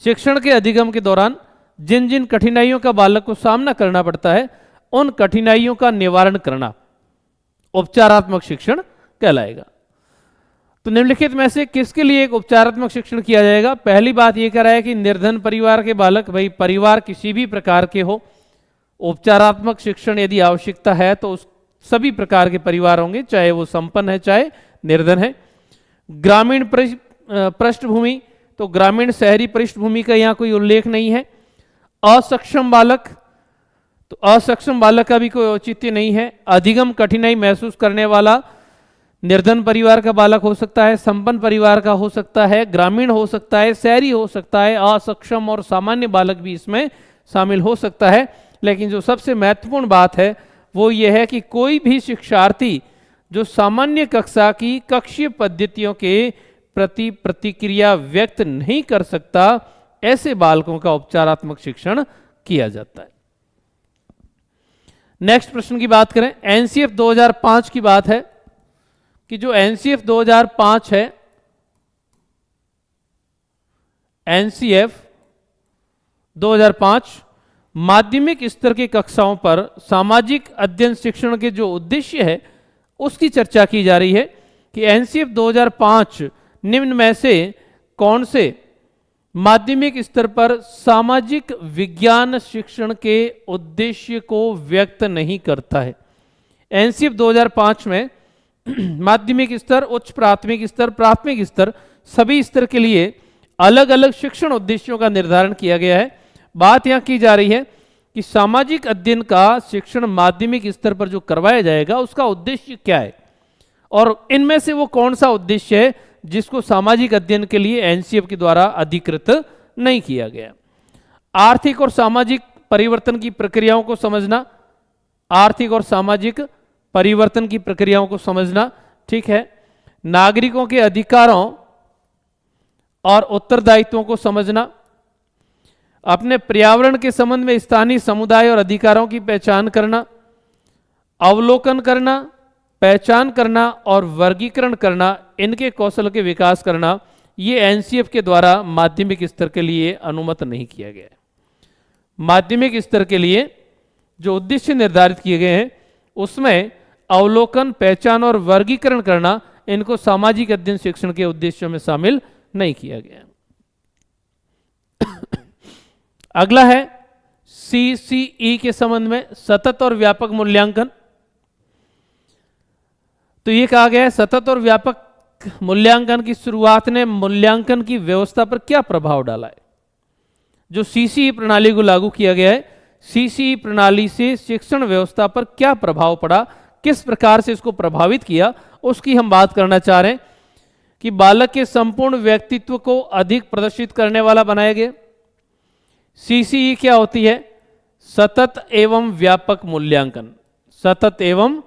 शिक्षण के अधिगम के दौरान जिन जिन कठिनाइयों का बालक को सामना करना पड़ता है, उन कठिनाइयों का निवारण करना उपचारात्मक शिक्षण कहलाएगा। तो निम्नलिखित में से किसके लिए एक उपचारात्मक शिक्षण किया जाएगा? पहली बात यह कह रहा है कि निर्धन परिवार के बालक, भाई परिवार किसी भी प्रकार के हो, उपचारात्मक शिक्षण यदि आवश्यकता है तो उस सभी प्रकार के परिवार होंगे, चाहे वो संपन्न है चाहे निर्धन है। ग्रामीण पृष्ठभूमि, तो ग्रामीण शहरी पृष्ठभूमि का यहाँ कोई उल्लेख नहीं है। असक्षम बालक, तो असक्षम बालक का भी कोई औचित्य नहीं है। अधिगम कठिनाई महसूस करने वाला निर्धन परिवार का बालक हो सकता है, संपन्न परिवार का हो सकता है, ग्रामीण हो सकता है, शहरी हो सकता है, असक्षम और सामान्य बालक भी इसमें शामिल हो सकता है। लेकिन जो सबसे महत्वपूर्ण बात है वो ये है कि कोई भी शिक्षार्थी जो सामान्य कक्षा की कक्षीय पद्धतियों के प्रति प्रतिक्रिया व्यक्त नहीं कर सकता, ऐसे बालकों का उपचारात्मक शिक्षण किया जाता है। नेक्स्ट प्रश्न की बात करें, एनसीएफ 2005 की बात है कि जो एनसीएफ 2005 है, एनसीएफ 2005 माध्यमिक स्तर की कक्षाओं पर सामाजिक अध्ययन शिक्षण के जो उद्देश्य है उसकी चर्चा की जा रही है कि एनसीएफ 2005 निम्न में से कौन से माध्यमिक स्तर पर सामाजिक विज्ञान शिक्षण के उद्देश्य को व्यक्त नहीं करता है। एनसीएफ 2005 में माध्यमिक स्तर, उच्च प्राथमिक स्तर, प्राथमिक स्तर, सभी स्तर के लिए अलग अलग शिक्षण उद्देश्यों का निर्धारण किया गया है। बात यहां की जा रही है कि सामाजिक अध्ययन का शिक्षण माध्यमिक स्तर पर जो करवाया जाएगा उसका उद्देश्य क्या है, और इनमें से वो कौन सा उद्देश्य है जिसको सामाजिक अध्ययन के लिए एनसीएफ के द्वारा अधिकृत नहीं किया गया। आर्थिक और सामाजिक परिवर्तन की प्रक्रियाओं को समझना, आर्थिक और सामाजिक परिवर्तन की प्रक्रियाओं को समझना, ठीक है। नागरिकों के अधिकारों और उत्तरदायित्वों को समझना, अपने पर्यावरण के संबंध में स्थानीय समुदाय और अधिकारों की पहचान करना, अवलोकन करना, पहचान करना और वर्गीकरण करना, इनके कौशल के विकास करना, ये एनसीएफ के द्वारा माध्यमिक स्तर के लिए अनुमत नहीं किया गया है। माध्यमिक स्तर के लिए जो उद्देश्य निर्धारित किए गए हैं उसमें अवलोकन, पहचान और वर्गीकरण करना, इनको सामाजिक अध्ययन शिक्षण के उद्देश्यों में शामिल नहीं किया गया। अगला है सीसीई के संबंध में सतत और व्यापक मूल्यांकन। तो ये कहा गया है सतत और व्यापक मूल्यांकन की शुरुआत ने मूल्यांकन की व्यवस्था पर क्या प्रभाव डाला है। जो सीसीई प्रणाली को लागू किया गया है, सीसीई प्रणाली से शिक्षण व्यवस्था पर क्या प्रभाव पड़ा, किस प्रकार से इसको प्रभावित किया, उसकी हम बात करना चाह रहे हैं। कि बालक के संपूर्ण व्यक्तित्व को अधिक प्रदर्शित करने वाला बनाया गया। सीसीई क्या होती है? सतत एवं व्यापक मूल्यांकन। सतत एवं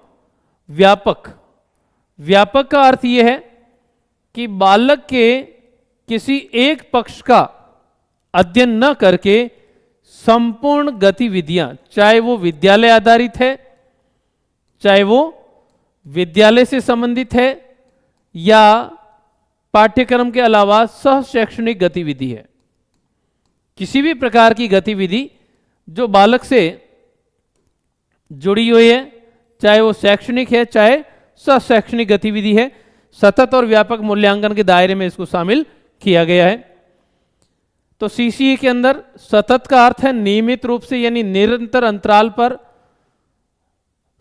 व्यापक, व्यापक का अर्थ यह है कि बालक के किसी एक पक्ष का अध्ययन न करके संपूर्ण गतिविधियां, चाहे वो विद्यालय आधारित है, चाहे वो विद्यालय से संबंधित है या पाठ्यक्रम के अलावा सह शैक्षणिक गतिविधि है, किसी भी प्रकार की गतिविधि जो बालक से जुड़ी हुई है, चाहे वो शैक्षणिक है चाहे सशैक्षणिक गतिविधि है, सतत और व्यापक मूल्यांकन के दायरे में इसको शामिल किया गया है। तो सीसीई के अंदर सतत का अर्थ है नियमित रूप से, यानी निरंतर अंतराल पर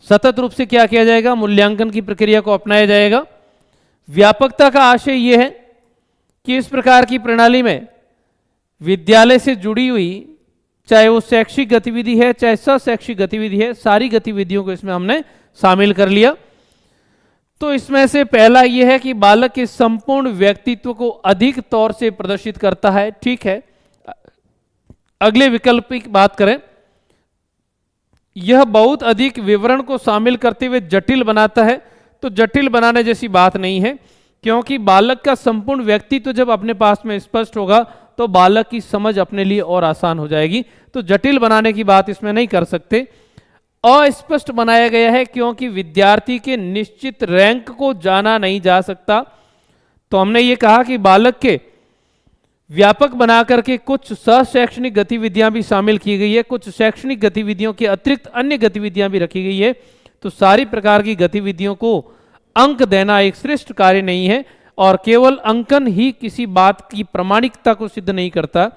सतत रूप से क्या किया जाएगा, मूल्यांकन की प्रक्रिया को अपनाया जाएगा। व्यापकता का आशय यह है कि इस प्रकार की प्रणाली में विद्यालय से जुड़ी हुई चाहे वो शैक्षिक गतिविधि है चाहे सशैक्षिक गतिविधि है, सारी गतिविधियों को इसमें हमने शामिल कर लिया। तो इसमें से पहला यह है कि बालक के संपूर्ण व्यक्तित्व को अधिक तौर से प्रदर्शित करता है। ठीक है, अगले विकल्प की बात करें, यह बहुत अधिक विवरण को शामिल करते हुए जटिल बनाता है। तो जटिल बनाने जैसी बात नहीं है, क्योंकि बालक का संपूर्ण व्यक्तित्व जब अपने पास में स्पष्ट होगा तो बालक की समझ अपने लिए और आसान हो जाएगी। तो जटिल बनाने की बात इसमें नहीं कर सकते। अस्पष्ट बनाया गया है क्योंकि विद्यार्थी के निश्चित रैंक को जाना नहीं जा सकता। तो हमने ये कहा कि बालक के व्यापक बना करके कुछ सशैक्षणिक गतिविधियां भी शामिल की गई है, कुछ शैक्षणिक गतिविधियों के अतिरिक्त अन्य गतिविधियां भी रखी गई है। तो सारी प्रकार की गतिविधियों को अंक देना एक श्रेष्ठ कार्य नहीं है, और केवल अंकन ही किसी बात की प्रामाणिकता को सिद्ध नहीं करता।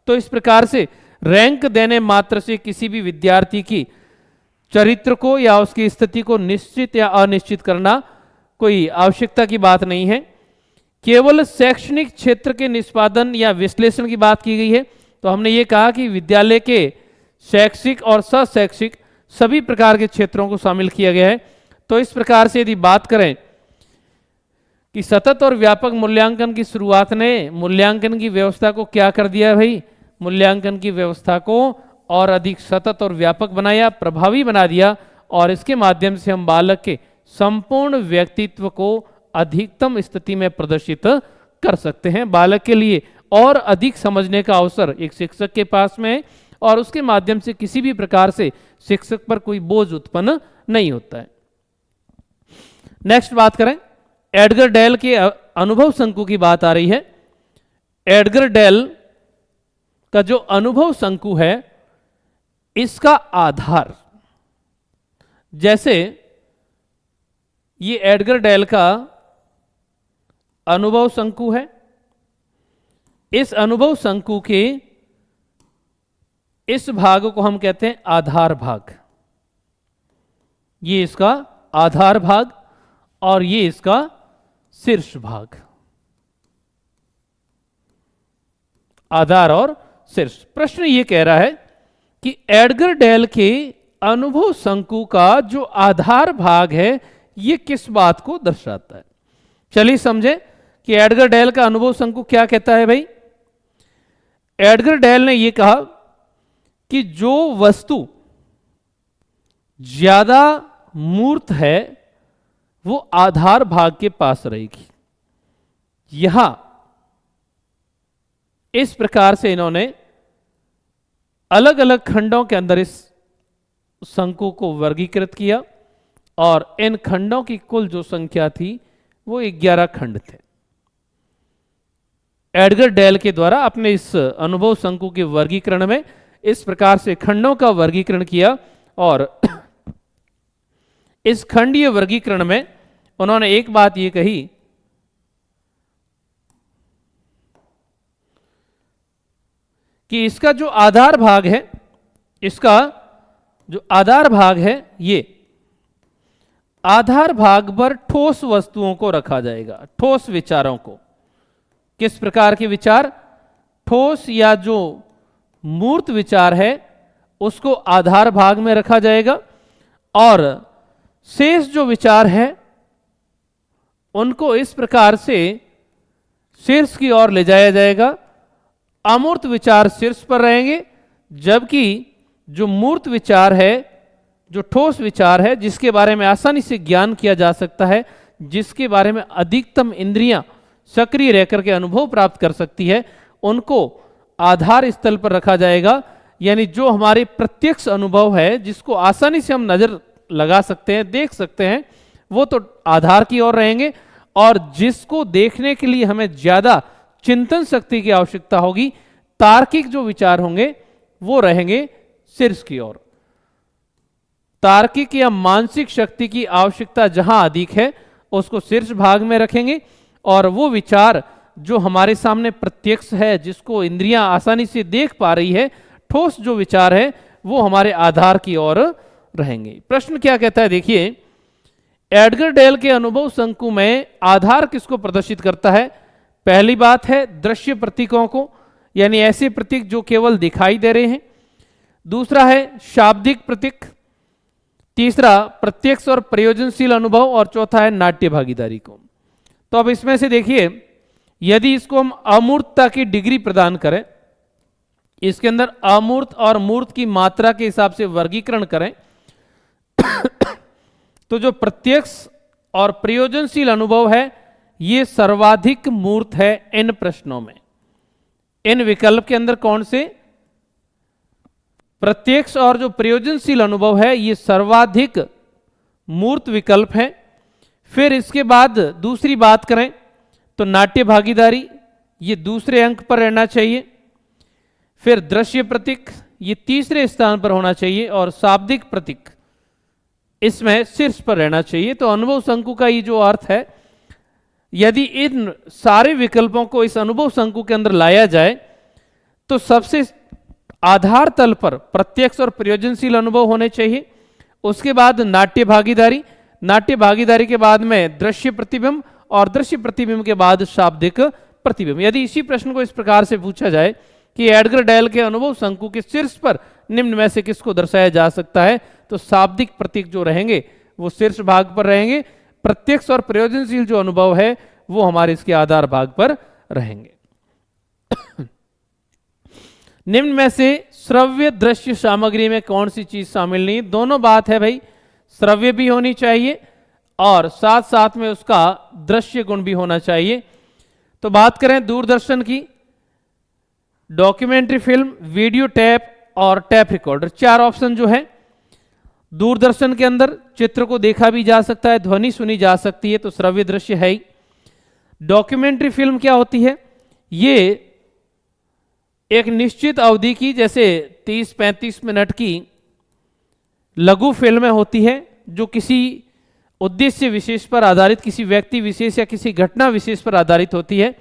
तो इस प्रकार से रैंक देने मात्र से किसी भी विद्यार्थी की चरित्र को या उसकी स्थिति को निश्चित या अनिश्चित करना कोई आवश्यकता की बात नहीं है। केवल शैक्षणिक क्षेत्र के निष्पादन या विश्लेषण की बात की गई है। तो हमने ये कहा कि विद्यालय के शैक्षिक और सशैक्षिक सभी प्रकार के क्षेत्रों को शामिल किया गया है। तो इस प्रकार से यदि बात करें कि सतत और व्यापक मूल्यांकन की शुरुआत ने मूल्यांकन की व्यवस्था को क्या कर दिया भाई, मूल्यांकन की व्यवस्था को और अधिक सतत और व्यापक बनाया, प्रभावी बना दिया, और इसके माध्यम से हम बालक के संपूर्ण व्यक्तित्व को अधिकतम स्थिति में प्रदर्शित कर सकते हैं। बालक के लिए और अधिक समझने का अवसर एक शिक्षक के पास में है, और उसके माध्यम से किसी भी प्रकार से शिक्षक पर कोई बोझ उत्पन्न नहीं होता है। नेक्स्ट बात करें, एडगर डेल के अनुभव शंकु की बात आ रही है। एडगर डेल का जो अनुभव शंकु है, इसका आधार, जैसे ये एडगर डेल का अनुभव शंकु है, इस अनुभव शंकु के इस भाग को हम कहते हैं आधार भाग। ये इसका आधार भाग और ये इसका शीर्ष भाग, आधार और शीर्ष। प्रश्न ये कह रहा है कि एडगर डेल के अनुभव शंकु का जो आधार भाग है ये किस बात को दर्शाता है। चलिए समझे कि एडगर डेल का अनुभव शंकु क्या कहता है भाई। एडगर डेल ने यह कहा कि जो वस्तु ज्यादा मूर्त है वो आधार भाग के पास रहेगी। यहां इस प्रकार से इन्होंने अलग अलग खंडों के अंदर इस शंकु को वर्गीकृत किया, और इन खंडों की कुल जो संख्या थी वो 11 खंड थे। एडगर डेल के द्वारा अपने इस अनुभव शंकु के वर्गीकरण में इस प्रकार से खंडों का वर्गीकरण किया, और इस खंडीय वर्गीकरण में उन्होंने एक बात ये कही कि इसका जो आधार भाग है, इसका जो आधार भाग है, ये आधार भाग पर ठोस वस्तुओं को रखा जाएगा, ठोस विचारों को। किस प्रकार के विचार? ठोस या जो मूर्त विचार है उसको आधार भाग में रखा जाएगा, और शेष जो विचार है उनको इस प्रकार से शीर्ष की ओर ले जाया जाएगा। अमूर्त विचार शीर्ष पर रहेंगे, जबकि जो मूर्त विचार है, जो ठोस विचार है, जिसके बारे में आसानी से ज्ञान किया जा सकता है, जिसके बारे में अधिकतम इंद्रियां सक्रिय रह करके अनुभव प्राप्त कर सकती है, उनको आधार स्थल पर रखा जाएगा। यानी जो हमारे प्रत्यक्ष अनुभव है, जिसको आसानी से हम नजर लगा सकते हैं, देख सकते हैं, वो तो आधार की ओर रहेंगे, और जिसको देखने के लिए हमें ज्यादा चिंतन शक्ति की आवश्यकता होगी, तार्किक जो विचार होंगे वो रहेंगे शीर्ष की ओर। तार्किक या मानसिक शक्ति की आवश्यकता जहां अधिक है उसको शीर्ष भाग में रखेंगे, और वो विचार जो हमारे सामने प्रत्यक्ष है, जिसको इंद्रियां आसानी से देख पा रही है, ठोस जो विचार है, वो हमारे आधार की ओर रहेंगे। प्रश्न क्या कहता है, देखिए, एडगर डेल के अनुभव शंकु में आधार किसको प्रदर्शित करता है? पहली बात है दृश्य प्रतीकों को, यानी ऐसे प्रतीक जो केवल दिखाई दे रहे हैं। दूसरा है शाब्दिक प्रतीक, तीसरा प्रत्यक्ष और प्रयोजनशील अनुभव, और चौथा है नाट्य भागीदारी को। तो अब इसमें से देखिए, यदि इसको हम अमूर्तता की डिग्री प्रदान करें, इसके अंदर अमूर्त और मूर्त की मात्रा के हिसाब से वर्गीकरण करें, तो जो प्रत्यक्ष और प्रयोजनशील अनुभव है ये सर्वाधिक मूर्त है इन प्रश्नों में। इन विकल्प के अंदर कौन से? प्रत्यक्ष और जो प्रयोजनशील अनुभव है ये सर्वाधिक मूर्त विकल्प है। फिर इसके बाद दूसरी बात करें तो नाट्य भागीदारी, ये दूसरे अंक पर रहना चाहिए। फिर दृश्य प्रतीक, ये तीसरे स्थान पर होना चाहिए, और शाब्दिक प्रतीक इसमें शीर्ष पर रहना चाहिए। तो अनुभव शंकु का ये जो अर्थ है, यदि इन सारे विकल्पों को इस अनुभव शंकु के अंदर लाया जाए तो सबसे आधार तल पर प्रत्यक्ष और प्रयोजनशील अनुभव होने चाहिए। उसके बाद नाट्य भागीदारी, नाट्य भागीदारी के बाद में दृश्य प्रतिबिंब, और दृश्य प्रतिबिंब के बाद शाब्दिक प्रतिबिंब। यदि इसी प्रश्न को इस प्रकार से पूछा जाए कि एडगर डेल के अनुभव शंकु के शीर्ष पर निम्न में से किसको दर्शाया जा सकता है, तो शाब्दिक प्रतीक जो रहेंगे वो शीर्ष भाग पर रहेंगे। प्रत्यक्ष और प्रयोजनशील जो अनुभव है वो हमारे इसके आधार भाग पर रहेंगे। निम्न में से श्रव्य दृश्य सामग्री में कौन सी चीज शामिल नहीं? दोनों बात है भाई, श्रव्य भी होनी चाहिए और साथ साथ में उसका दृश्य गुण भी होना चाहिए। तो बात करें दूरदर्शन की, डॉक्यूमेंट्री फिल्म, वीडियो टेप और टेप रिकॉर्डर, चार ऑप्शन जो है। दूरदर्शन के अंदर चित्र को देखा भी जा सकता है, ध्वनि सुनी जा सकती है, तो श्रव्य दृश्य है ही। डॉक्यूमेंट्री फिल्म क्या होती है? ये एक निश्चित अवधि की, जैसे 30-35 मिनट की लघु फिल्में होती है जो किसी उद्देश्य विशेष पर आधारित, किसी व्यक्ति विशेष या किसी घटना विशेष पर आधारित होती है।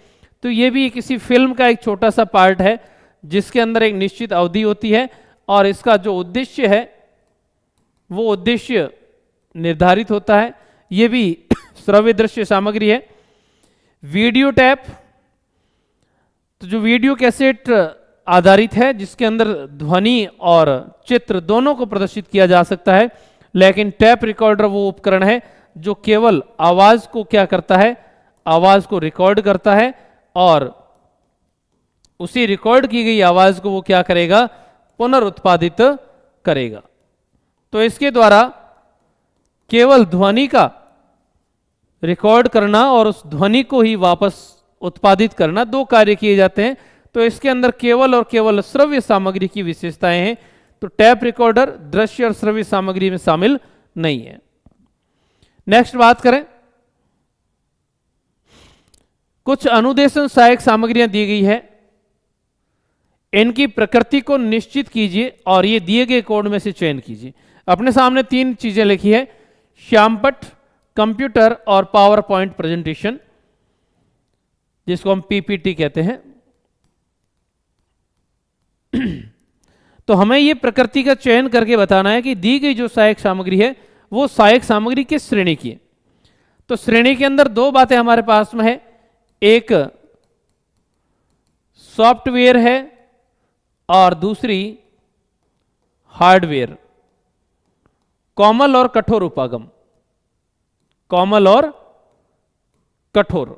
तो ये भी किसी फिल्म का एक छोटा सा पार्ट है जिसके अंदर एक निश्चित अवधि होती है और इसका जो उद्देश्य है वो उद्देश्य निर्धारित होता है। ये भी श्रव्य दृश्य सामग्री है। वीडियो टैप, तो जो वीडियो कैसेट आधारित है जिसके अंदर ध्वनि और चित्र दोनों को प्रदर्शित किया जा सकता है। लेकिन टैप रिकॉर्डर वो उपकरण है जो केवल आवाज को क्या करता है, आवाज को रिकॉर्ड करता है और उसी रिकॉर्ड की गई आवाज को वो क्या करेगा, पुनरुत्पादित करेगा। तो इसके द्वारा केवल ध्वनि का रिकॉर्ड करना और उस ध्वनि को ही वापस उत्पादित करना, दो कार्य किए जाते हैं। तो इसके अंदर केवल और केवल श्रव्य सामग्री की विशेषताएं हैं। तो टैप रिकॉर्डर दृश्य और श्रव्य सामग्री में शामिल नहीं है। नेक्स्ट बात करें, कुछ अनुदेशन सहायक सामग्रियां दी गई है, इनकी प्रकृति को निश्चित कीजिए और ये दिए गए कोड में से चयन कीजिए। अपने सामने तीन चीजें लिखी है, श्यामपट, कंप्यूटर और पावर पॉइंट प्रेजेंटेशन, जिसको हम पीपीटी कहते हैं। तो हमें यह प्रकृति का चयन करके बताना है कि दी गई जो सहायक सामग्री है वो सहायक सामग्री किस श्रेणी की है। तो श्रेणी के अंदर दो बातें हमारे पास में है, एक सॉफ्टवेयर है और दूसरी हार्डवेयर। कोमल और कठोर उपागम, कोमल और कठोर,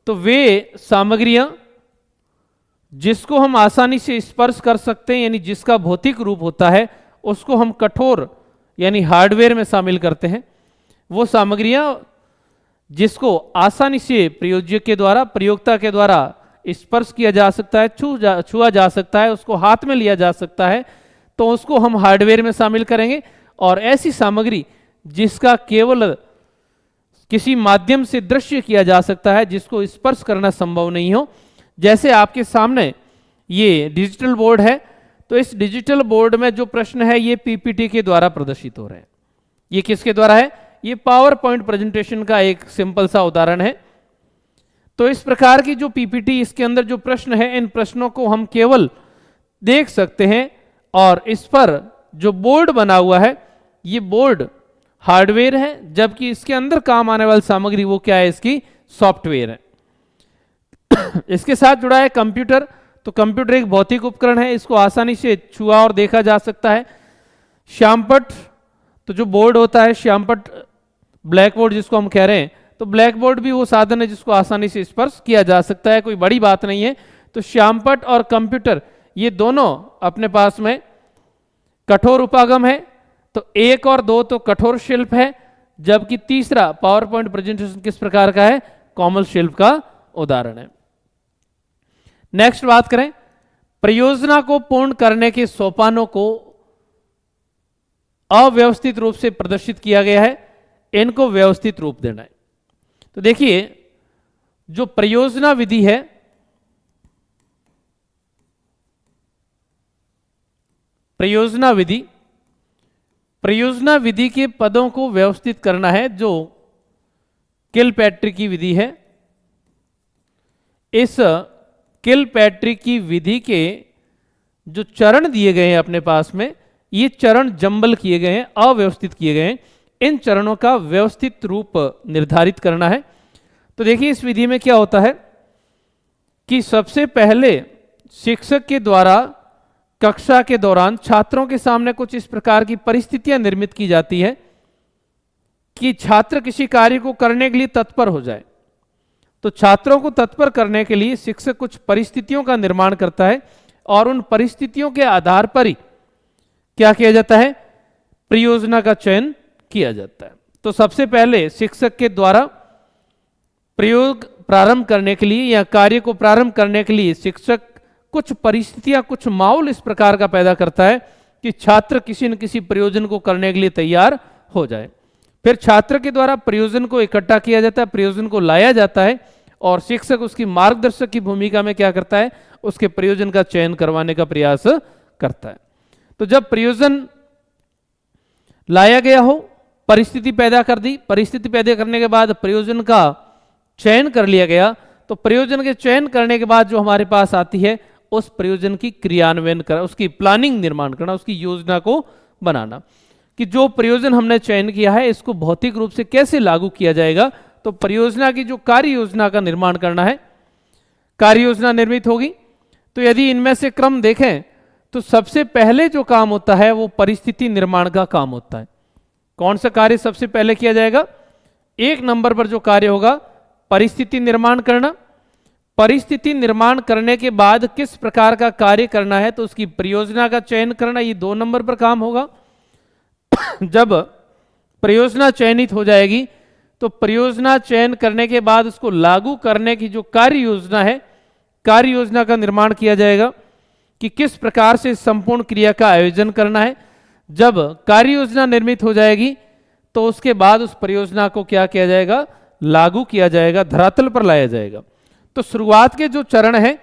तो वे सामग्रियां जिसको हम आसानी से स्पर्श कर सकते हैं, यानी जिसका भौतिक रूप होता है, उसको हम कठोर यानी हार्डवेयर में शामिल करते हैं। वो सामग्रियां जिसको आसानी से प्रयोज्य के द्वारा, प्रयोक्ता के द्वारा स्पर्श किया जा सकता है, छुआ जा सकता है, उसको हाथ में लिया जा सकता है, तो उसको हम हार्डवेयर में शामिल करेंगे। और ऐसी सामग्री जिसका केवल किसी माध्यम से दृश्य किया जा सकता है, जिसको स्पर्श करना संभव नहीं हो, जैसे आपके सामने ये डिजिटल बोर्ड है, तो तो इस डिजिटल बोर्ड में जो प्रश्न है ये पीपीटी के द्वारा प्रदर्शित हो रहे हैं। ये किसके द्वारा है? ये पावर पॉइंट प्रेजेंटेशन का एक सिंपल सा उदाहरण है। तो इस प्रकार की जो पीपीटी, इसके अंदर जो प्रश्न है, इन प्रश्नों को हम केवल देख सकते हैं, और इस पर जो बोर्ड बना हुआ है ये बोर्ड हार्डवेयर है, जबकि इसके अंदर काम आने वाली सामग्री वो क्या है? इसकी सॉफ्टवेयर है। इसके साथ जुड़ा है कंप्यूटर। तो कंप्यूटर एक भौतिक उपकरण है, इसको आसानी से छुआ और देखा जा सकता है। श्यामपट्ट, तो जो बोर्ड होता है श्यामपट्ट, ब्लैक बोर्ड जिसको हम कह रहे हैं, तो ब्लैक बोर्ड भी वो साधन है जिसको आसानी से स्पर्श किया जा सकता है, कोई बड़ी बात नहीं है। तो श्यामपट्ट और कंप्यूटर ये दोनों अपने पास में कठोर उपागम है। तो 1 और 2 तो कठोर शिल्प है, जबकि तीसरा पावर पॉइंट प्रेजेंटेशन किस प्रकार का है? कोमल शिल्प का उदाहरण है। नेक्स्ट बात करें, परियोजना को पूर्ण करने के सोपानों को अव्यवस्थित रूप से प्रदर्शित किया गया है, इनको व्यवस्थित रूप देना है। तो देखिए, जो परियोजना विधि है, परियोजना विधि के पदों को व्यवस्थित करना है, जो किलपैट्रिक की विधि है। इस किलपैट्रिक की विधि के जो चरण दिए गए हैं अपने पास में, ये चरण जंबल किए गए हैं, अव्यवस्थित किए गए हैं। इन चरणों का व्यवस्थित रूप निर्धारित करना है। तो देखिए, इस विधि में क्या होता है कि सबसे पहले शिक्षक के द्वारा कक्षा के दौरान छात्रों के सामने कुछ इस प्रकार की परिस्थितियां निर्मित की जाती है कि छात्र किसी कार्य को करने के लिए तत्पर हो जाए। तो छात्रों को तत्पर करने के लिए शिक्षक कुछ परिस्थितियों का निर्माण करता है, और उन परिस्थितियों के आधार पर ही क्या किया जाता है? परियोजना का चयन किया जाता है। तो सबसे पहले शिक्षक के द्वारा प्रयोग प्रारंभ करने के लिए या कार्य को प्रारंभ करने के लिए शिक्षक कुछ परिस्थितियां, कुछ माहौल इस प्रकार का पैदा करता है कि छात्र किसी न किसी प्रयोजन को करने के लिए तैयार हो जाए। फिर छात्र के द्वारा प्रयोजन को इकट्ठा किया जाता है, प्रयोजन को लाया जाता है, और शिक्षक उसकी मार्गदर्शक की भूमिका में क्या करता है? उसके प्रयोजन का चयन करवाने का प्रयास करता है। तो जब प्रयोजन लाया गया हो, परिस्थिति पैदा कर दी, परिस्थिति पैदा करने के बाद प्रयोजन का चयन कर लिया गया, तो प्रयोजन के चयन करने के बाद जो हमारे पास आती है, उस प्रयोजन की क्रियान्वयन करना, उसकी प्लानिंग निर्माण करना, उसकी योजना को बनाना, कि जो प्रयोजन हमने चयन किया है इसको भौतिक रूप से कैसे लागू किया जाएगा। तो परियोजना की जो कार्य योजना का निर्माण करना है, कार्य योजना निर्मित होगी। तो यदि इनमें से क्रम देखें तो सबसे पहले जो काम होता है वो परिस्थिति निर्माण का काम होता है। कौन सा कार्य सबसे पहले किया जाएगा? 1 नंबर पर जो कार्य होगा, परिस्थिति निर्माण करना। परिस्थिति निर्माण करने के बाद किस प्रकार का कार्य करना है, तो उसकी परियोजना का चयन करना, ये 2 नंबर पर काम होगा। जब परियोजना चयनित हो जाएगी तो परियोजना चयन करने के बाद उसको लागू करने की जो कार्य योजना है, कार्य योजना का निर्माण किया जाएगा कि किस प्रकार से संपूर्ण क्रिया का आयोजन करना है। जब कार्य योजना निर्मित हो जाएगी तो उसके बाद उस परियोजना को क्या किया जाएगा? लागू किया जाएगा, धरातल पर लाया जाएगा। तो शुरुआत के जो चरण है,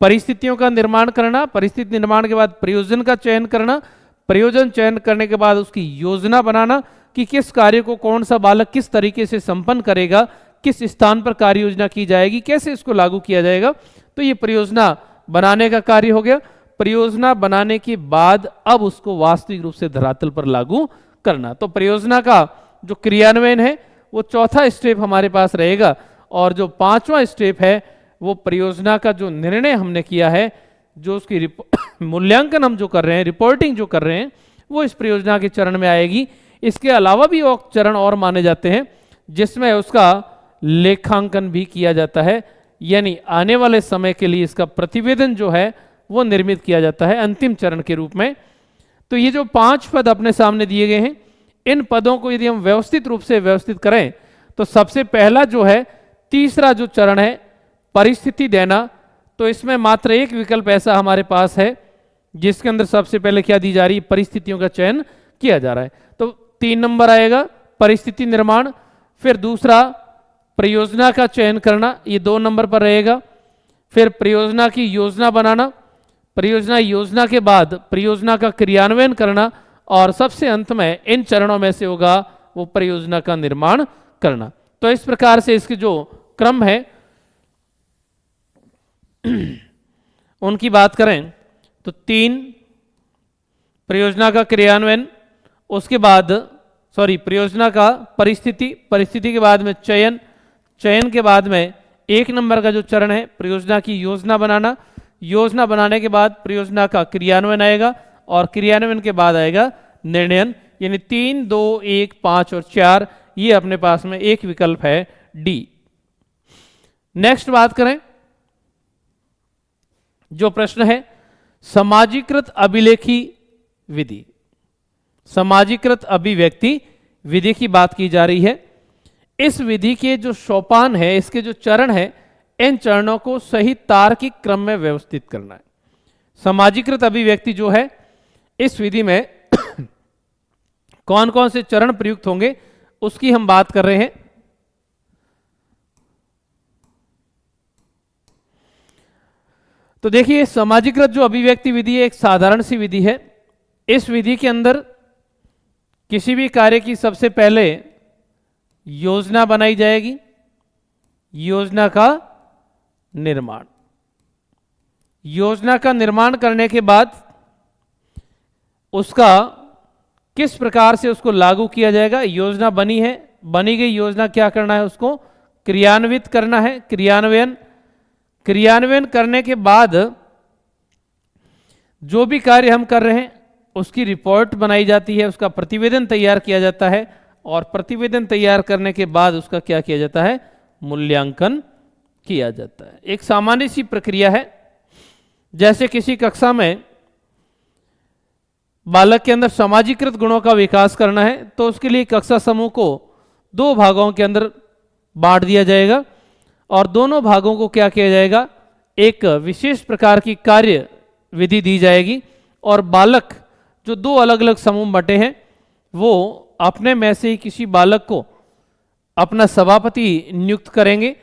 परिस्थितियों का निर्माण करना, परिस्थिति निर्माण के बाद प्रयोजन का चयन करना, प्रयोजन चयन करने के बाद उसकी योजना बनाना कि किस कार्य को कौन सा बालक किस तरीके से संपन्न करेगा, किस स्थान पर कार्य योजना की जाएगी, कैसे इसको लागू किया जाएगा। तो ये परियोजना बनाने का कार्य हो गया। परियोजना बनाने के बाद अब उसको वास्तविक रूप से धरातल पर लागू करना। तो परियोजना का जो क्रियान्वयन है वो चौथा स्टेप हमारे पास रहेगा, और जो 5वां स्टेप है वो परियोजना का जो निर्णय हमने किया है, जो उसकी मूल्यांकन हम जो कर रहे हैं, रिपोर्टिंग जो कर रहे हैं, वो इस परियोजना के चरण में आएगी। इसके अलावा भी और चरण और माने जाते हैं जिसमें उसका लेखांकन भी किया जाता है, यानी आने वाले समय के लिए इसका प्रतिवेदन जो है वो निर्मित किया जाता है अंतिम चरण के रूप में। तो ये जो 5 पद अपने सामने दिए गए हैं, इन पदों को यदि हम व्यवस्थित रूप से व्यवस्थित करें तो सबसे पहला जो है, तीसरा जो चरण है, परिस्थिति देना, तो इसमें मात्र एक विकल्प ऐसा हमारे पास है जिसके अंदर सबसे पहले क्या दी जा रही है? परिस्थितियों का चयन किया जा रहा है। तो 3 नंबर आएगा परिस्थिति निर्माण, फिर दूसरा परियोजना का चयन करना, ये 2 नंबर पर रहेगा, फिर परियोजना की योजना बनाना, परियोजना योजना के बाद परियोजना का क्रियान्वयन करना, और सबसे अंत में इन चरणों में से होगा वो परियोजना का निर्माण करना। तो इस प्रकार से इसके जो क्रम है उनकी बात करें तो 3 परियोजना का क्रियान्वयन, उसके बाद परियोजना का परिस्थिति के बाद में चयन के बाद में 1 नंबर का जो चरण है परियोजना की योजना बनाना, योजना बनाने के बाद परियोजना का क्रियान्वयन आएगा, और क्रियान्वयन के बाद आएगा निर्णयन। यानी 3, 2, 1, 5 और 4 ये अपने पास में एक विकल्प है डी। नेक्स्ट बात करें, जो प्रश्न है समाजीकृत अभिलेखी विधि, समाजीकृत अभिव्यक्ति विधि की बात की जा रही है। इस विधि के जो सोपान है, इसके जो चरण है, इन चरणों को सही तार्किक क्रम में व्यवस्थित करना है। समाजीकृत अभिव्यक्ति जो है इस विधि में कौन कौन से चरण प्रयुक्त होंगे उसकी हम बात कर रहे हैं। तो देखिए, समाजीकृत जो अभिव्यक्ति विधि है एक साधारण सी विधि है। इस विधि के अंदर किसी भी कार्य की सबसे पहले योजना बनाई जाएगी, योजना का निर्माण, योजना का निर्माण करने के बाद उसका किस प्रकार से उसको लागू किया जाएगा। योजना बनी है, बनी गई योजना क्या करना है, उसको क्रियान्वित करना है, क्रियान्वयन करने के बाद जो भी कार्य हम कर रहे हैं उसकी रिपोर्ट बनाई जाती है, उसका प्रतिवेदन तैयार किया जाता है, और प्रतिवेदन तैयार करने के बाद उसका क्या किया जाता है, मूल्यांकन किया जाता है। एक सामान्य सी प्रक्रिया है। जैसे किसी कक्षा में बालक के अंदर समाजीकृत गुणों का विकास करना है, तो उसके लिए कक्षा समूह को 2 भागों के अंदर बांट दिया जाएगा, और दोनों भागों को क्या किया जाएगा, एक विशेष प्रकार की कार्य विधि दी जाएगी, और बालक जो 2 अलग अलग समूह बटे हैं वो अपने में से ही किसी बालक को अपना सभापति नियुक्त करेंगे,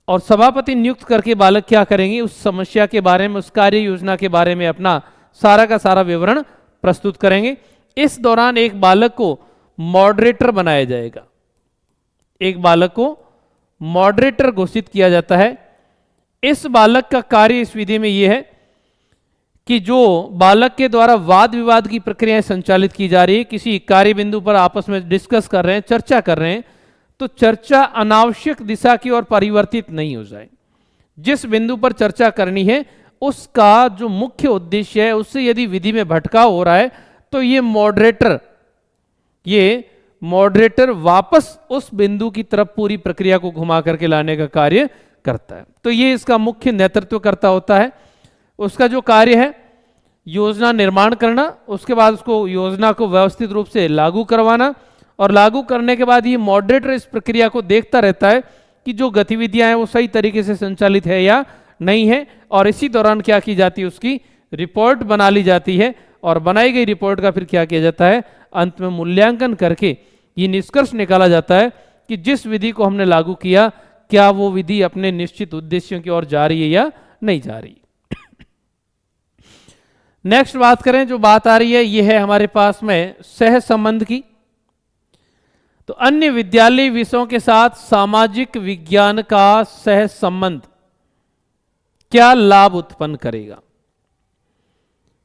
और सभापति नियुक्त करके बालक क्या करेंगे, उस समस्या के बारे में, उस कार्य योजना के बारे में अपना सारा का सारा विवरण प्रस्तुत करेंगे। इस दौरान एक बालक को मॉडरेटर बनाया जाएगा, एक बालक को मॉडरेटर घोषित किया जाता है। इस बालक का कार्य इस विधि में यह है कि जो बालक के द्वारा वाद विवाद की प्रक्रियाएं संचालित की जा रही है, किसी कार्य बिंदु पर आपस में डिस्कस कर रहे हैं, चर्चा कर रहे हैं, तो चर्चा अनावश्यक दिशा की ओर परिवर्तित नहीं हो जाए। जिस बिंदु पर चर्चा करनी है उसका जो मुख्य उद्देश्य है उससे यदि विधि में भटकाव हो रहा है तो ये मॉडरेटर वापस उस बिंदु की तरफ पूरी प्रक्रिया को घुमा करके लाने का कार्य करता है। तो ये इसका मुख्य नेतृत्व करता होता है। उसका जो कार्य है योजना निर्माण करना, उसके बाद उसको योजना को व्यवस्थित रूप से लागू करवाना, और लागू करने के बाद ये मॉडरेटर इस प्रक्रिया को देखता रहता है कि जो गतिविधियां हैं वो सही तरीके से संचालित है या नहीं है, और इसी दौरान क्या की जाती है, उसकी रिपोर्ट बना ली जाती है, और बनाई गई रिपोर्ट का फिर क्या किया जाता है, अंत में मूल्यांकन करके ये निष्कर्ष निकाला जाता है कि जिस विधि को हमने लागू किया क्या वो विधि अपने निश्चित उद्देश्यों की ओर जा रही है या नहीं जा रही। नेक्स्ट बात करें, जो बात आ रही है ये है हमारे पास में सह संबंध की। तो अन्य विद्यालय विषयों के साथ सामाजिक विज्ञान का सह संबंध क्या लाभ उत्पन्न करेगा।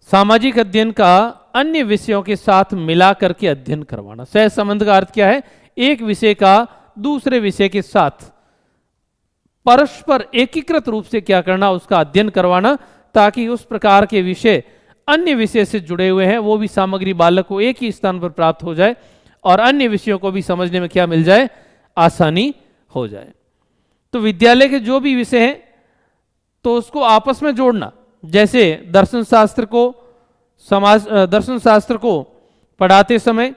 सामाजिक अध्ययन का अन्य विषयों के साथ मिलाकर के अध्ययन करवाना। सह संबंध का अर्थ क्या है, एक विषय का दूसरे विषय के साथ परस्पर एकीकृत रूप से क्या करना, उसका अध्ययन करवाना, ताकि उस प्रकार के विषय अन्य विषय से जुड़े हुए हैं वो भी सामग्री बालक को एक ही स्थान पर प्राप्त हो जाए, और अन्य विषयों को भी समझने में क्या मिल जाए, आसानी हो जाए। तो विद्यालय के जो भी विषय हैं तो उसको आपस में जोड़ना। जैसे दर्शन शास्त्र को पढ़ाते समय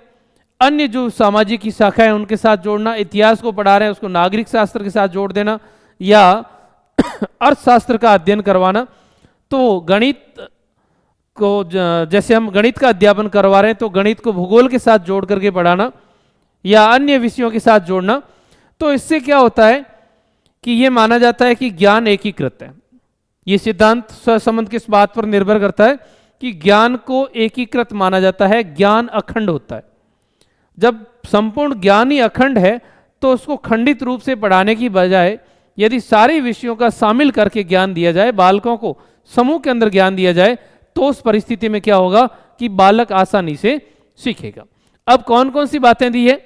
अन्य जो सामाजिक की शाखाएं उनके साथ जोड़ना, इतिहास को पढ़ा रहे हैं उसको नागरिक शास्त्र के साथ जोड़ देना, या अर्थशास्त्र का अध्ययन करवाना। तो गणित को जैसे हम गणित का अध्यापन करवा रहे हैं तो गणित को भूगोल के साथ जोड़ करके पढ़ाना या अन्य विषयों के साथ जोड़ना। तो इससे क्या होता है कि यह माना जाता है कि ज्ञान एकीकृत है। ये सिद्धांत सहसंबंध किस बात पर निर्भर करता है कि ज्ञान को एकीकृत माना जाता है, ज्ञान अखंड होता है। जब संपूर्ण ज्ञान ही अखंड है तो उसको खंडित रूप से पढ़ाने की बजाय यदि सारे विषयों का शामिल करके ज्ञान दिया जाए, बालकों को समूह के अंदर ज्ञान दिया जाए, तो उस परिस्थिति में क्या होगा कि बालक आसानी से सीखेगा। अब कौन कौन सी बातें दी है,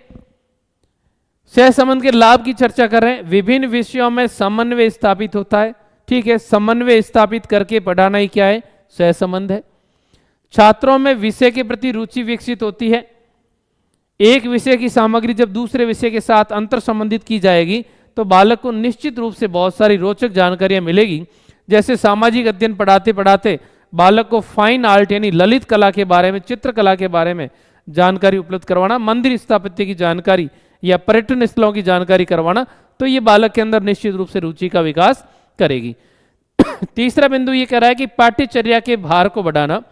सहसंबंध के लाभ की चर्चा कर रहे हैं। विभिन्न विषयों में समन्वय स्थापित होता है, ठीक है, समन्वय स्थापित करके पढ़ाना ही क्या है, सहसंबंध है। छात्रों में विषय के प्रति रुचि विकसित होती है। एक विषय की सामग्री जब दूसरे विषय के साथ अंतर संबंधित की जाएगी तो बालक को निश्चित रूप से बहुत सारी रोचक जानकारियां मिलेगी। जैसे सामाजिक अध्ययन पढ़ाते पढ़ाते बालक को फाइन आर्ट यानी ललित कला के बारे में, चित्रकला के बारे में जानकारी उपलब्ध करवाना, मंदिर स्थापत्य की जानकारी या पर्यटन स्थलों की जानकारी करवाना, तो ये बालक के अंदर निश्चित रूप से रुचि का विकास करेगी। तीसरा बिंदु ये कह रहा है कि पाठ्यचर्या के भार को बढ़ाना।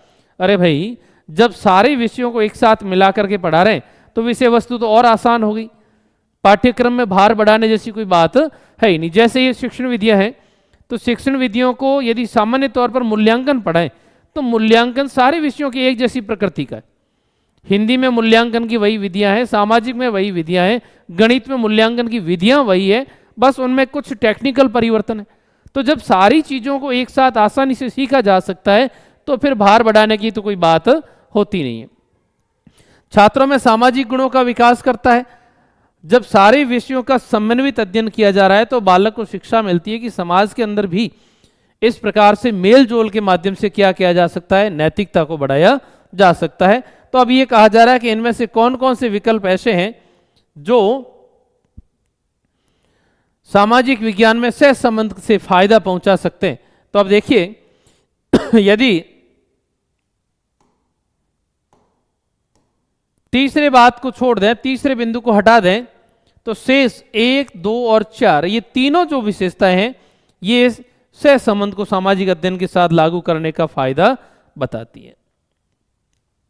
अरे भाई, जब सारे विषयों को एक साथ मिला करके पढ़ा रहे हैं तो विषय वस्तु तो और आसान हो गई, पाठ्यक्रम में भार बढ़ाने जैसी कोई बात है ही नहीं। जैसे ये शिक्षण विधियां हैं, तो शिक्षण विधियों को यदि सामान्य तौर पर मूल्यांकन पढ़ाएं तो मूल्यांकन सारे विषयों की एक जैसी प्रकृति का है। हिंदी में मूल्यांकन की वही विधियां हैं, सामाजिक में वही विधियां हैं, गणित में मूल्यांकन की विधियां वही है, बस उनमें कुछ टेक्निकल परिवर्तन है। तो जब सारी चीज़ों को एक साथ आसानी से सीखा जा सकता है तो फिर भार बढ़ाने की तो कोई बात होती नहीं है। छात्रों में सामाजिक गुणों का विकास करता है। जब सारे विषयों का समन्वित अध्ययन किया जा रहा है तो बालक को शिक्षा मिलती है कि समाज के अंदर भी इस प्रकार से मेल जोल के माध्यम से क्या किया जा सकता है, नैतिकता को बढ़ाया जा सकता है। तो अब ये कहा जा रहा है कि इनमें से कौन कौन से विकल्प ऐसे हैं जो सामाजिक विज्ञान में सहसंबंध से फायदा पहुंचा सकते हैं। तो अब देखिए, यदि तीसरे बात को छोड़ दें, तीसरे बिंदु को हटा दें, तो शेष 1, 2 और 4 ये तीनों जो विशेषताएं हैं ये सहसंबंध को सामाजिक अध्ययन के साथ लागू करने का फायदा बताती है।